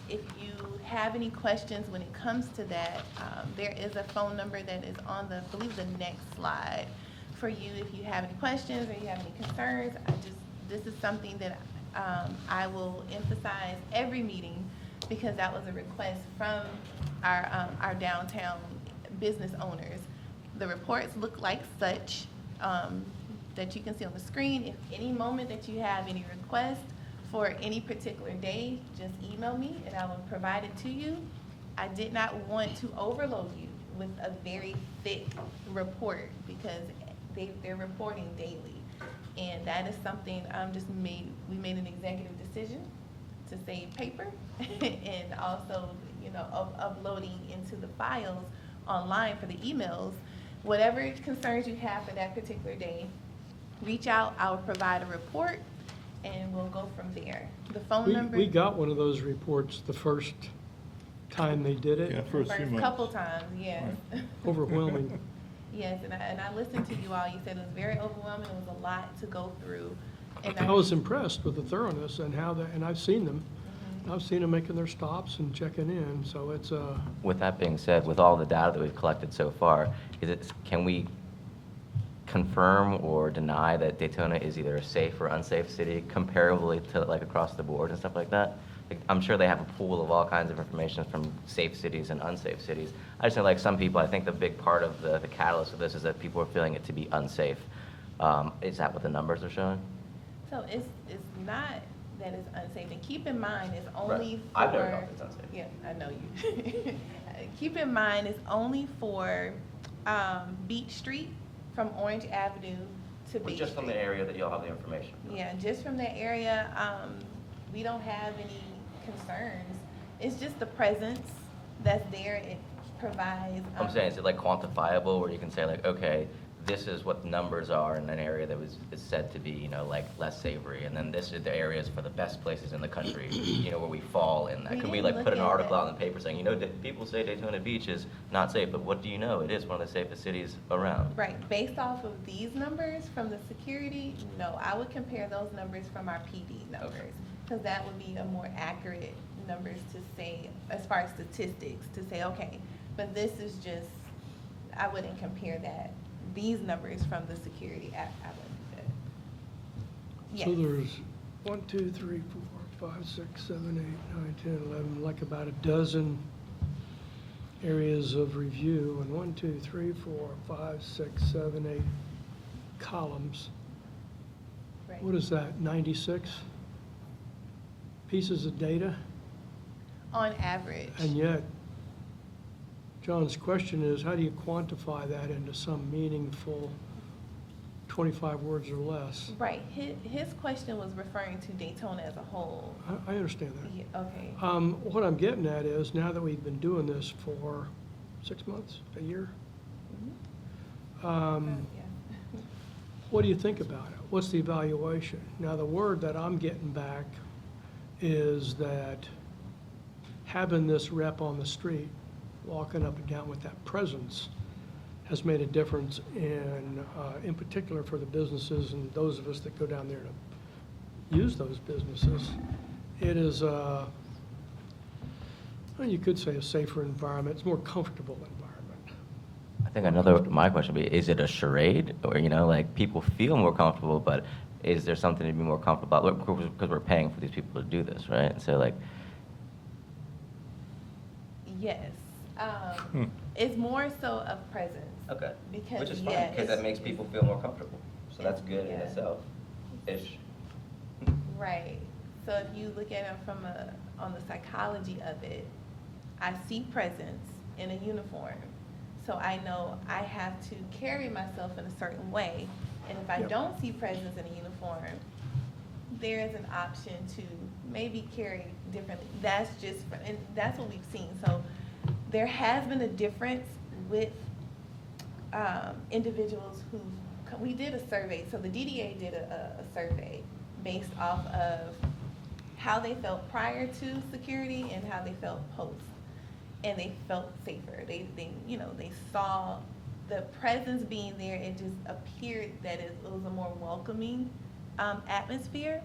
If you have any questions when it comes to that, there is a phone number that is on I believe the next slide for you if you have any questions or you have any concerns. This is something that I will emphasize every meeting because that was a request from our downtown business owners. The reports look like such that you can see on the screen. If any moment that you have any requests for any particular day, just email me and I will provide it to you. I did not want to overload you with a very thick report because they're reporting daily. And that is something we made an executive decision to save paper and also, uploading into the files online for the emails. Whatever concerns you have for that particular day, reach out, I will provide a report and we'll go from there. The phone number. We got one of those reports the first time they did Yeah, it. first few First months. couple times, yes. Overwhelming. Yes, and I listened to you all. You said it was very overwhelming. It was a lot to go through. And I was impressed with the thoroughness and and I've seen them. I've seen them making their stops and checking in, so it's, With that being said, with all the data that we've collected so far, can we confirm or deny that Daytona is either a safe or unsafe city comparably to like across the board and stuff like that? Like, I'm sure they have a pool of all kinds of information from safe cities and unsafe cities. I just know like some people, I think the big part of the catalyst of this is that people are feeling it to be unsafe. Is that what the numbers are showing? So it's not that it's unsafe. And keep in mind, it's only for. I've never thought it's unsafe. Yeah, I know you. Keep in mind, it's only for Beach Street from Orange Avenue to Beach Just from Street. the area that y'all have the information. Yeah, just from that area. we don't have any concerns. It's just the presence that's there. It provides. I'm saying, is it like quantifiable where you can say like, okay, this is what the numbers are in an area that is said to be, you know, like less savory, and then this is the areas for the best places in the country, you know, where we fall in that. We Could we didn't like put an look at article that. out in the paper saying, you know, people say Daytona Beach is not safe, but what do you know? It is one of the safest cities around. Right, based off of these numbers from the security, no, I would compare those numbers from our PD numbers. Because that would be a more accurate numbers to say, as far as statistics, to say, okay, but this is just, I wouldn't compare these numbers from the security, I wouldn't do that. Yes. So there's 1, 2, 3, 4, 5, 6, 7, 8, 9, 10, 11, like about a dozen areas of review, and 1, 2, 3, 4, 5, 6, 7, 8 columns. Right. What is that, 96 pieces of data? On average. And yet, John's question is, how do you quantify that into some meaningful 25 words or less? Right, his question was referring to Daytona as a whole. I understand that. Yeah, okay. What I'm getting at is, now that we've been doing this for 6 months, a year, Yeah. what do you think about it? What's the evaluation? Now, the word that I'm getting back is that having this rep on the street, walking up and down with that presence, has made a difference in particular for the businesses and those of us that go down there to use those businesses. It is, well, you could say a safer environment. It's a more comfortable environment. I think my question would be, is it a charade? Or, you know, like people feel more comfortable, but is there something to be more comfortable about? Because we're paying for these people to do this, right? So like, Yes. It's more so of presence. okay, Because, which is yeah, fine, because that it's- makes people feel more comfortable. So that's good in Yeah. itself-ish. Right. So if you look at it from on the psychology of it, I see presence in a uniform. So I know I have to carry myself in a certain way. And if I Yep. don't see presence in a uniform, there is an option to maybe carry differently. That's just, and that's what we've seen. So there has been a difference with individuals who, we did a survey. So the DDA did a survey based off of how they felt prior to security and how they felt post. And they felt safer. They saw the presence being there. It just appeared that it was a more welcoming atmosphere.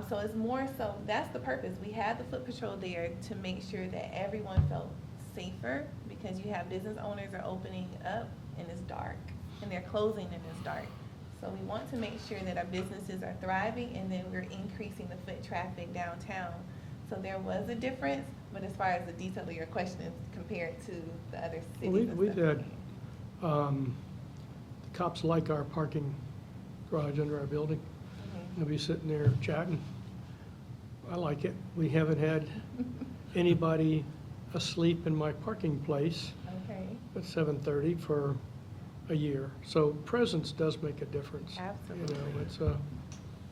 So it's more so, that's the purpose. We had the foot patrol there to make sure that everyone felt safer, because you have business owners are opening up and it's dark, and they're closing and it's dark. So we want to make sure that our businesses are thriving, and then we're increasing the foot traffic downtown. So there was a difference, but as far as the detail of your question is compared to the other cities. Well, and we've stuff. had, the cops like our parking garage under our building. Mhm. They'll be sitting there chatting. I like it. We haven't had anybody asleep in my parking place Okay, at 7:30 for a year. So presence does make a difference. absolutely. You know, it's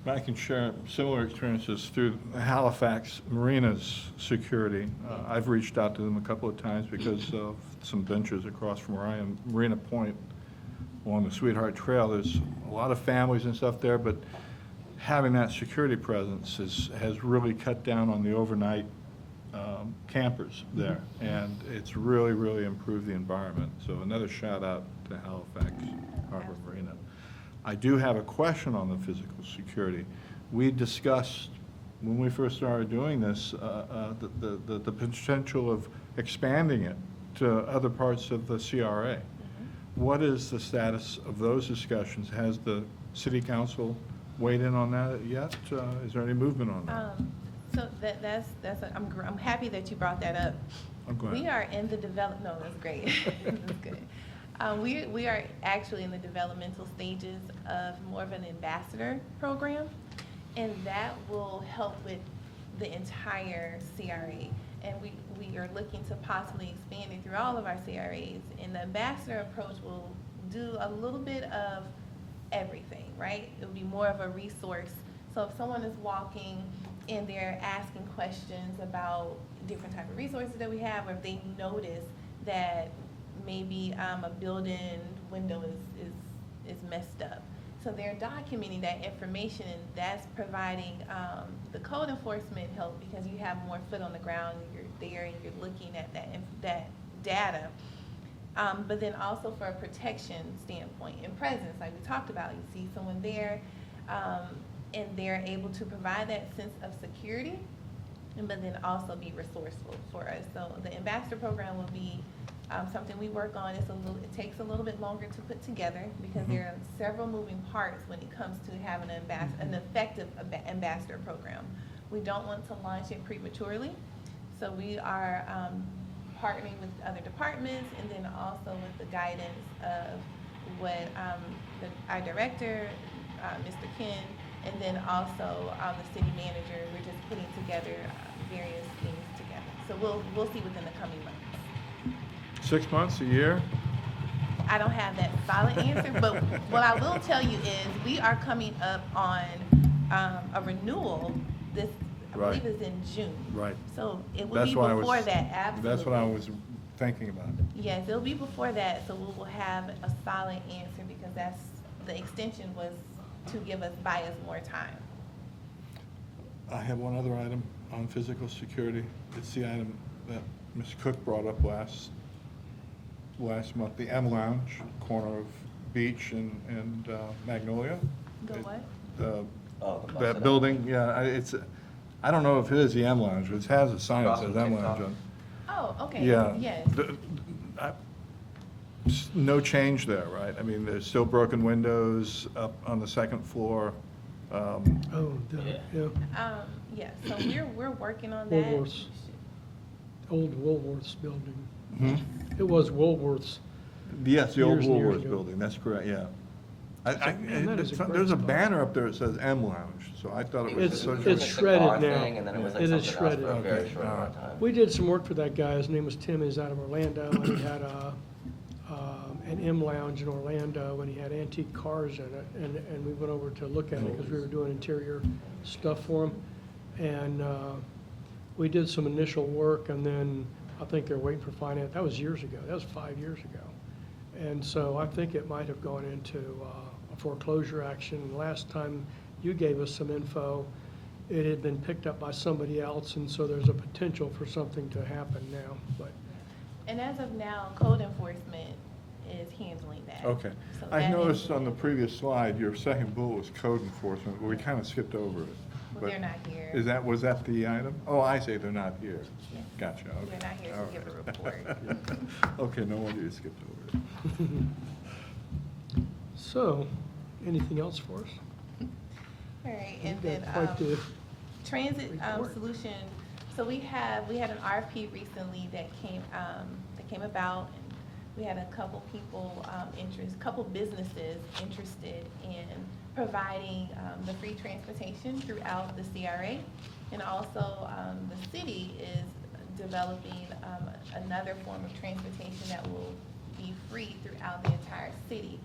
I can share similar experiences through Halifax Marina's security. I've reached out to them a couple of times because of some benches across from where I am, Marina Point, along the Sweetheart Trail. There's a lot of families and stuff there, but having that security presence has really cut down on the overnight campers there, and it's really, really improved the environment. So another shout out to Halifax Harbor Marina. I do have a question on the physical security. We discussed, when we first started doing this, the potential of expanding it to other parts of the CRA. What is the status of those discussions? Has the city council weighed in on that yet? Is there any movement on that? So I'm happy that you brought that up. I'm glad. We are in the no, that's great. That's good. We are actually in the developmental stages of more of an ambassador program, and that will help with the entire CRA. And we are looking to possibly expand it through all of our CRAs. And the ambassador approach will do a little bit of everything, right? It will be more of a resource. So if someone is walking and they're asking questions about different type of resources that we have, or if they notice that maybe a building window is messed up. So they're documenting that information, and that's providing the code enforcement help, because you have more foot on the ground, and you're there and you're looking at that data. But then also for a protection standpoint and presence, like we talked about, you see someone there, and they're able to provide that sense of security, but then also be resourceful for us. So the ambassador program will be something we work on. It takes a little bit longer to put together, because there are several moving parts when it comes to having an effective ambassador program. We don't want to launch it prematurely, so we are partnering with other departments, and then also with the guidance of what our director, Mr. Ken, and then also the city manager. We're just putting together various things together. So we'll see within the coming months. 6 months, a year? I don't have that solid answer, but what I will tell you is we are coming up on a renewal. This, I Right. believe, is in June. Right. So it will That's be why I before was- that, absolutely. That's what I was thinking about. Yes, it'll be before that, so we will have a solid answer, because the extension was to buy us more time. I have one other item on physical security. It's the item that Ms. Cook brought up last month, the M Lounge, corner of Beach and Magnolia. The what? Oh, the busted That up. building, yeah, I don't know if it is the M Lounge, but it has a sign that Across says from M TikTok. Lounge on. Oh, okay, Yeah. yes. No change there, right? I mean, there's still broken windows up on the second floor. Oh, Yeah. yeah, Yeah, so we're working on that. Woolworths. Old Woolworths building. Hmm? It was Woolworths. Yes, the old Years and years Woolworths ago. building, that's correct, yeah. Man, that is a great There's a spot. banner up there that says M Lounge, so I thought it was It's associated. it's shredded bar now. thing, and then it was like It is something else shredded. for a very Okay, short all amount of right. time. We did some work for that guy. His name was Tim. He's out of Orlando, and he had an M Lounge in Orlando, and he had antique cars in it. And we went over to look at it because we were doing interior stuff for him. And we did some initial work, and then I think they're waiting for finance. That was years ago. That was 5 years ago. And so I think it might have gone into a foreclosure action. And last time you gave us some info, it had been picked up by somebody else, and so there's a potential for something to happen now. But And as of now, code enforcement is handling that. Okay. So I that noticed is- on the previous slide, your second bullet was code enforcement, but we kind of skipped over it. Well, But they're not here. was that the item? Oh, I see, they're not here. Yeah. Gotcha, okay. They're not here All to give a right. report. Okay, no wonder you skipped over it. so, anything else for us? All right, You've and got then quite the transit report. solution. So we had an RFP recently that came about, and we had a couple people couple businesses interested in providing the free transportation throughout the CRA, and also the city is developing another form of transportation that will be free throughout the entire city.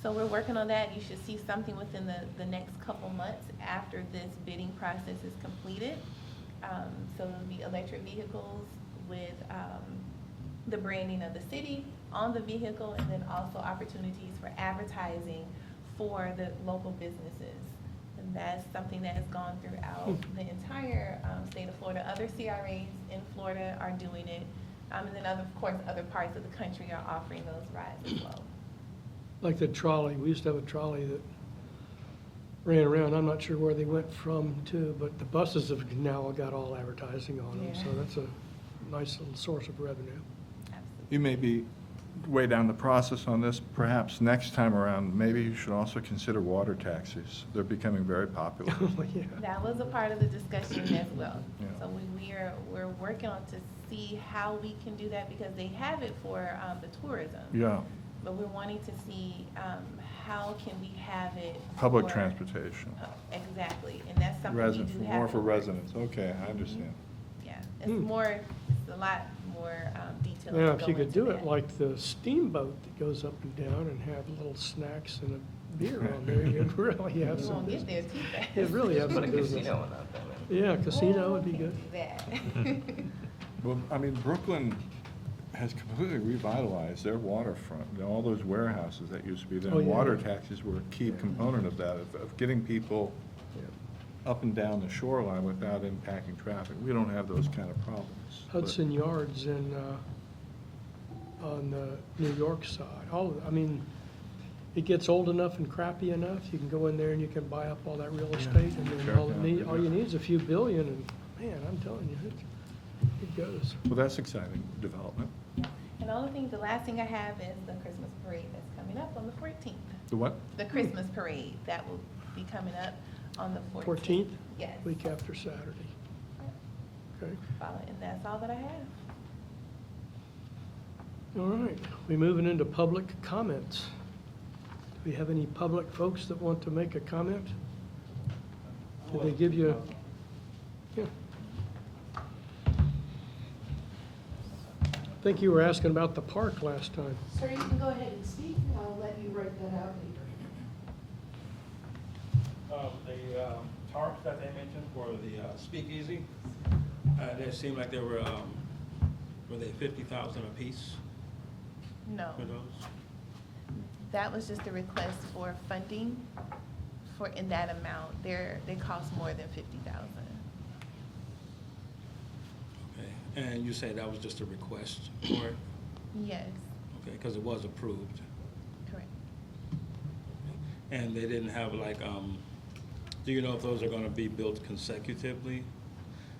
So we're working on that. You should see something within the next couple months after this bidding process is completed. So it'll be electric vehicles with the branding of the city on the vehicle, and then also opportunities for advertising for the local businesses. And that's something that has gone throughout the entire state of Florida. Other CRAs in Florida are doing it. And then of course, other parts of the country are offering those rides as well. like the trolley. We used to have a trolley that ran around. I'm not sure where they went from to, but the buses have now got all advertising on them, so Yeah. that's a nice little source of revenue. Absolutely. You may be way down the process on this. Perhaps next time around, maybe you should also consider water taxis. They're becoming very popular. Oh, yeah. That was a part of the discussion as well. Yeah. So we're working on to see how we can do that, because they have it for the tourism. Yeah, But we're wanting to see how can we have it public for- transportation. Exactly, and that's something we Resident, do have. more to for work. residents. Okay, I understand. Yeah, it's it's a lot more detailed. Now, to if go you could into do it that. like the steamboat that goes up and down and have little snacks and a beer on there, you'd really have You some won't get business. there too fast. You'd really have Put some a business. casino in that thing. Yeah, casino would be good. That. Well, I mean, Brooklyn has completely revitalized their waterfront. You know, all those warehouses that used to be there. Oh, yeah. Water taxes were a key component of that, of getting people up and down the shoreline without impacting traffic. We don't have those kind of problems. But- Hudson Yards in, on the New York side. I mean, it gets old enough and crappy enough, you can go in there and you can buy up all that real estate, and then Tear it all down. you need is a few billion, and man, I'm telling you, it goes. Well, that's exciting development. And the last thing I have is the Christmas parade that's coming up on the 14th. The what? The Christmas parade, that will be coming up on the 14th. 14th? Yes. Week after Saturday. Okay. And that's all that I have. All right, we moving into public comments. Do we have any public folks that want to make a comment? Did they give you? Yeah. I think you were asking about the park last time. Sir, you can go ahead and speak, and I'll let you write that out later. The tarps that they mentioned for the speakeasy, they seemed like they were they 50,000 apiece No, for those? that was just a request for funding for, in that amount. They cost more than 50,000. Okay, and you say that was just a request for it? Yes, Okay, because it was approved. correct. And they didn't have like, do you know if those are gonna be built consecutively?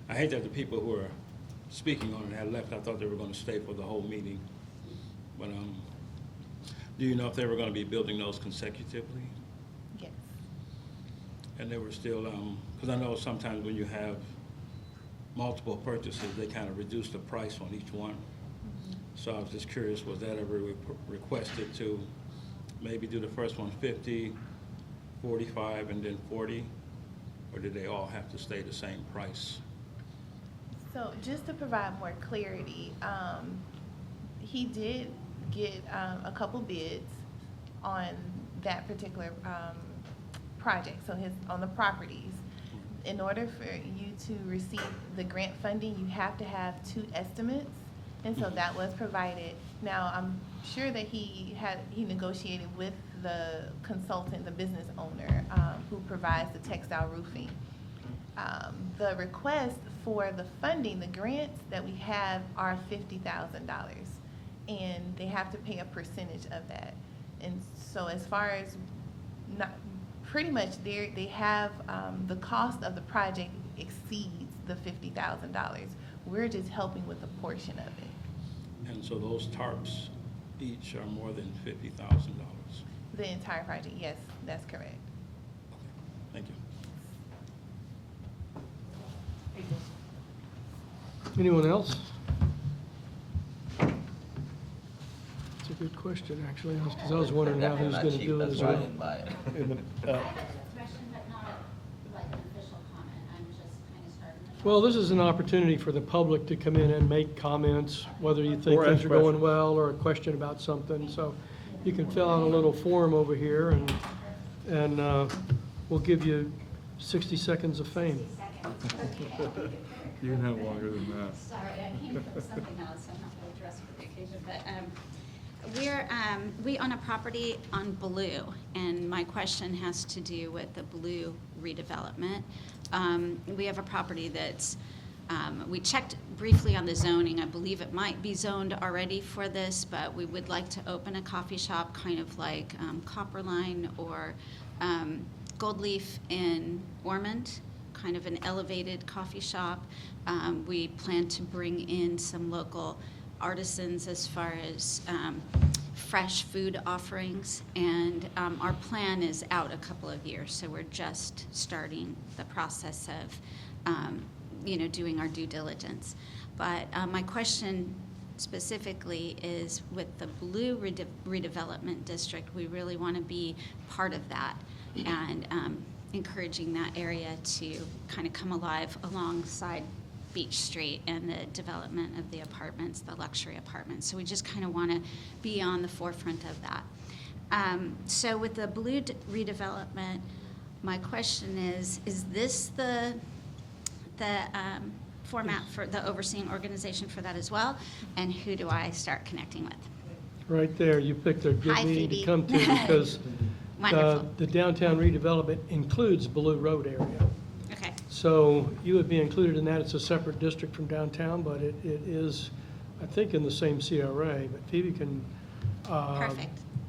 I hate that the people who are speaking on it had left. I thought they were gonna stay for the whole meeting. But, do you know if they were gonna be building those consecutively? Yes. And they were still, because I know sometimes when you have multiple purchases, they kind of reduce the price on each one. So I was just curious, was that ever requested to maybe do the first one 50, 45, and then 40? Or did they all have to stay the same price? So just to provide more clarity, he did get a couple bids on that particular project, so on the properties. In order for you to receive the grant funding, you have to have 2 estimates, and so that was provided. Now, I'm sure that he negotiated with the consultant, the business owner, who provides the textile roofing. The request for the funding, the grants that we have are $50,000, and they have to pay a percentage of that. And so as far as pretty much they have, the cost of the project exceeds the $50,000. We're just helping with a portion of it. And so those tarps each are more than $50,000. The entire project, yes, that's correct. Thank you. Anyone else? It's a good question, actually, because I was wondering how he was going to do it as well. buy it. I have a question, but not like an official comment. I'm just kind of starting. Well, this is an opportunity for the public to come in and make comments, whether you think Or ask things are going questions. well or a question about something. So you can fill out a little form over here, and we'll give you 60 seconds of fame. You can have longer than that. Sorry, I came from something else. I'm not really dressed for the occasion, but we own a property on Blue, and my question has to do with the Blue redevelopment. We have a property that's, we checked briefly on the zoning. I believe it might be zoned already for this, but we would like to open a coffee shop, kind of like Copperline or Gold Leaf in Ormond, kind of an elevated coffee shop. We plan to bring in some local artisans as far as fresh food offerings, and our plan is out a couple of years, so we're just starting the process of doing our due diligence. But my question specifically is, with the Blue redevelopment district, we really want to be part of that, and encouraging that area to kind of come alive alongside Beach Street and the development of the apartments, the luxury apartments. So we just kind of want to be on the forefront of that. So with the Blue redevelopment, my question is this the the format for the overseeing organization for that as well? And who do I start connecting with? Right there, you picked a good Hi, meeting to Phoebe. come to because Wonderful. the downtown redevelopment includes Blue Road area. Okay, So you would be included in that. It's a separate district from downtown, but it is, I think, in the same CRA. But Phoebe can perfect.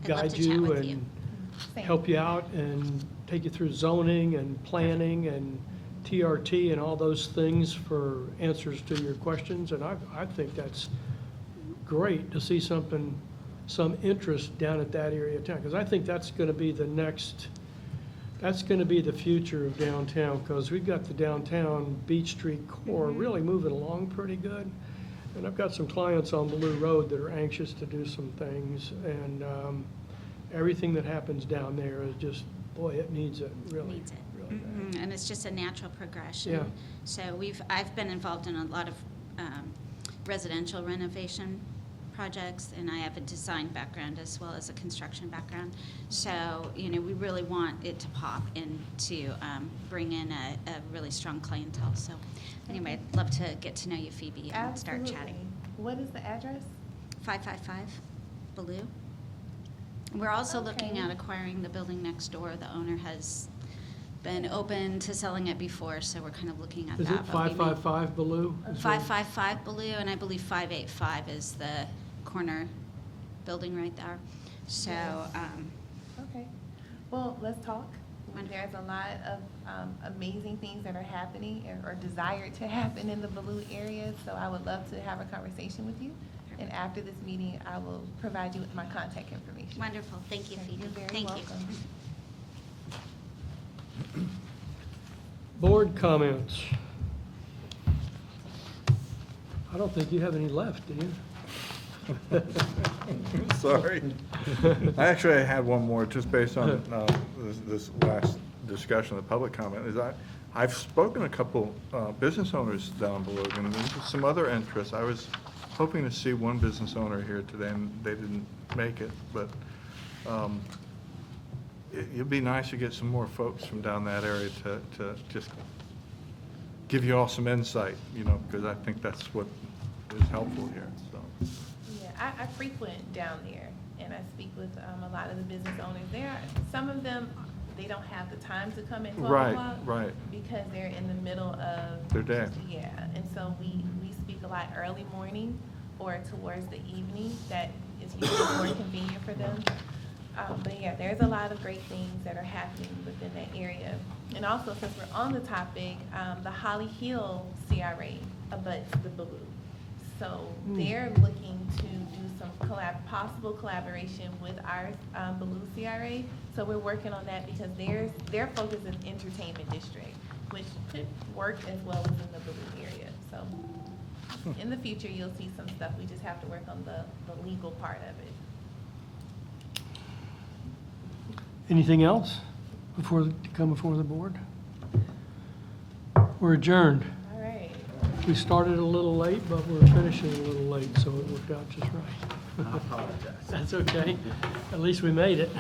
I'd love guide to chat you with you. and help you out and take you through zoning and planning and TRT and all those things for answers to your questions. And I think that's great to see some interest down at that area of town. Because I think that's going to be the next, that's going to be the future of downtown. Because we've got the downtown Beach Street core really moving along pretty good. And I've got some clients on Blue Road that are anxious to do some things. And everything that happens down there is just, boy, it needs it, really. Needs it. Really bad. Mhm, and it's just a natural progression. Yeah. So I've been involved in a lot of residential renovation projects, and I have a design background as well as a construction background. So, we really want it to pop and to bring in a really strong clientele. So anyway, I'd love to get to know you, Phoebe, and start Absolutely. chatting. What is the address? 555 Baloo. We're also looking Okay. at acquiring the building next door. The owner has been open to selling it before, so we're kind of looking at Is that. it but we may- 555 Baloo? 555 Baloo, and I believe 585 is the corner building right there. So, Okay. Well, let's talk. Wonderful. There's a lot of amazing things that are happening or desired to happen in the Baloo area, so I would love to have a conversation with you. And after this meeting, I will provide you with my contact information. wonderful. Thank you, Phoebe. You're very Thank you. welcome. Board comments. I don't think you have any left, do you? Sorry. I actually had one more, just based on this last discussion of the public comment, is I've spoken to a couple business owners down below, and there's some other interests. I was hoping to see one business owner here today, and they didn't make it, but it'd be nice to get some more folks from down that area to just give you all some insight, because I think that's what is helpful here, so. Yeah, I frequent down there, and I speak with a lot of the business owners there. Some of them, they don't have the time to come at 12 o'clock. Right. Because they're in the middle of Their day. Yeah, and so we speak a lot early morning or towards the evening. That is usually more convenient for them. But yeah, there's a lot of great things that are happening within that area. And also, since we're on the topic, the Holly Hill CRA abuts the Baloo. So they're looking to do some possible collaboration with our Baloo CRA. So we're working on that because their focus is entertainment district, which could work as well as in the Baloo area. So in the future, you'll see some stuff. We just have to work on the legal part of it. Anything else to come before the board? We're adjourned. All right. We started a little late, but we're finishing a little late, so it worked out just right. I apologize. That's okay. At least we made it.